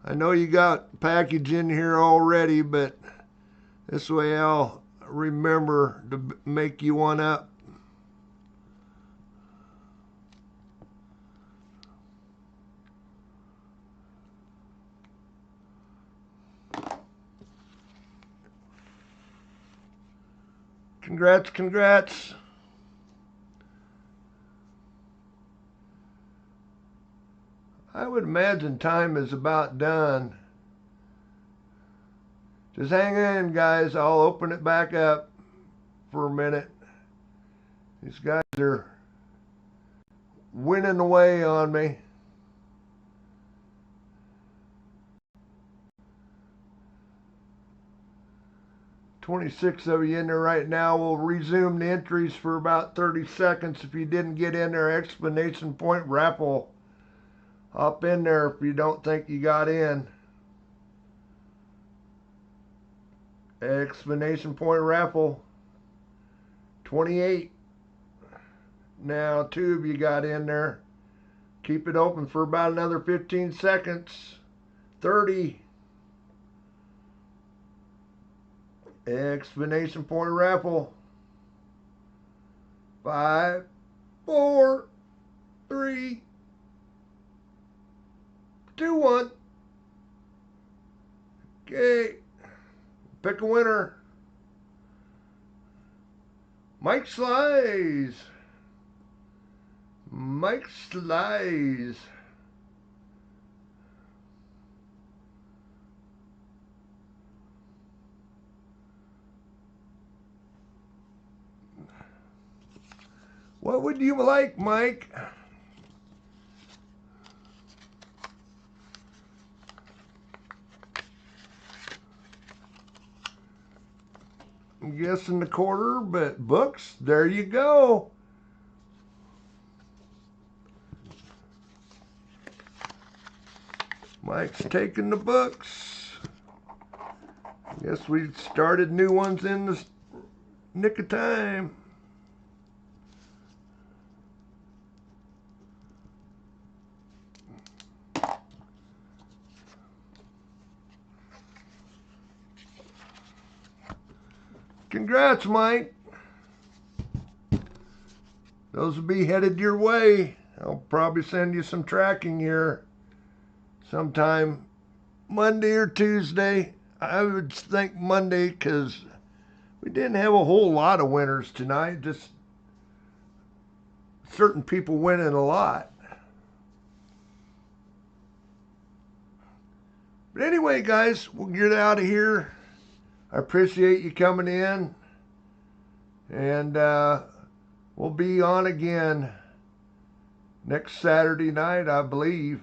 I know you got package in here already, but this way I'll remember to make you one up. Congrats, congrats. I would imagine time is about done. Just hang in, guys. I'll open it back up for a minute. These guys are winning away on me. "26 of you in there right now. We'll resume the entries for about 30 seconds. If you didn't get in there, exclamation point raffle. Hop in there if you don't think you got in. Exclamation point raffle. 28. Now 2 of you got in there. Keep it open for about another 15 seconds. 30. Exclamation point raffle. 5, 4, 3, 2, 1. Okay. Pick a winner. Mike Slice. Mike Slice. What would you like, Mike? I'm guessing the quarter, but books, there you go. Mike's taking the books. Guess we started new ones in the nick of time. Congrats, Mike. Those will be headed your way. I'll probably send you some tracking here sometime Monday or Tuesday. I would think Monday because we didn't have a whole lot of winners tonight. Just certain people winning a lot. But anyway, guys, we'll get out of here. I appreciate you coming in. And we'll be on again next Saturday night, I believe.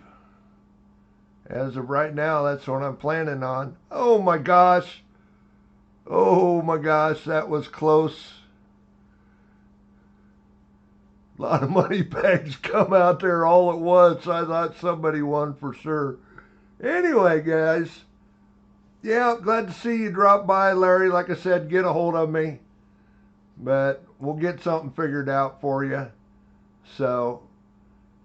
As of right now, that's what I'm planning on. Oh my gosh. Oh my gosh, that was close. A lot of money bags come out there all at once. I thought somebody won for sure. Anyway, guys. Yeah, glad to see you drop by, Larry. Like I said, get a hold of me. But we'll get something figured out for you. So,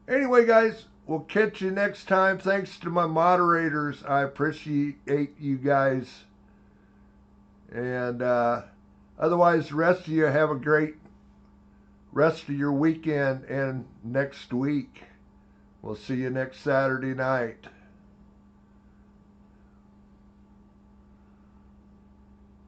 anyway, guys, we'll catch you next time. Thanks to my moderators. I appreciate you guys. And otherwise, the rest of you have a great rest of your weekend and next week. We'll see you next Saturday night.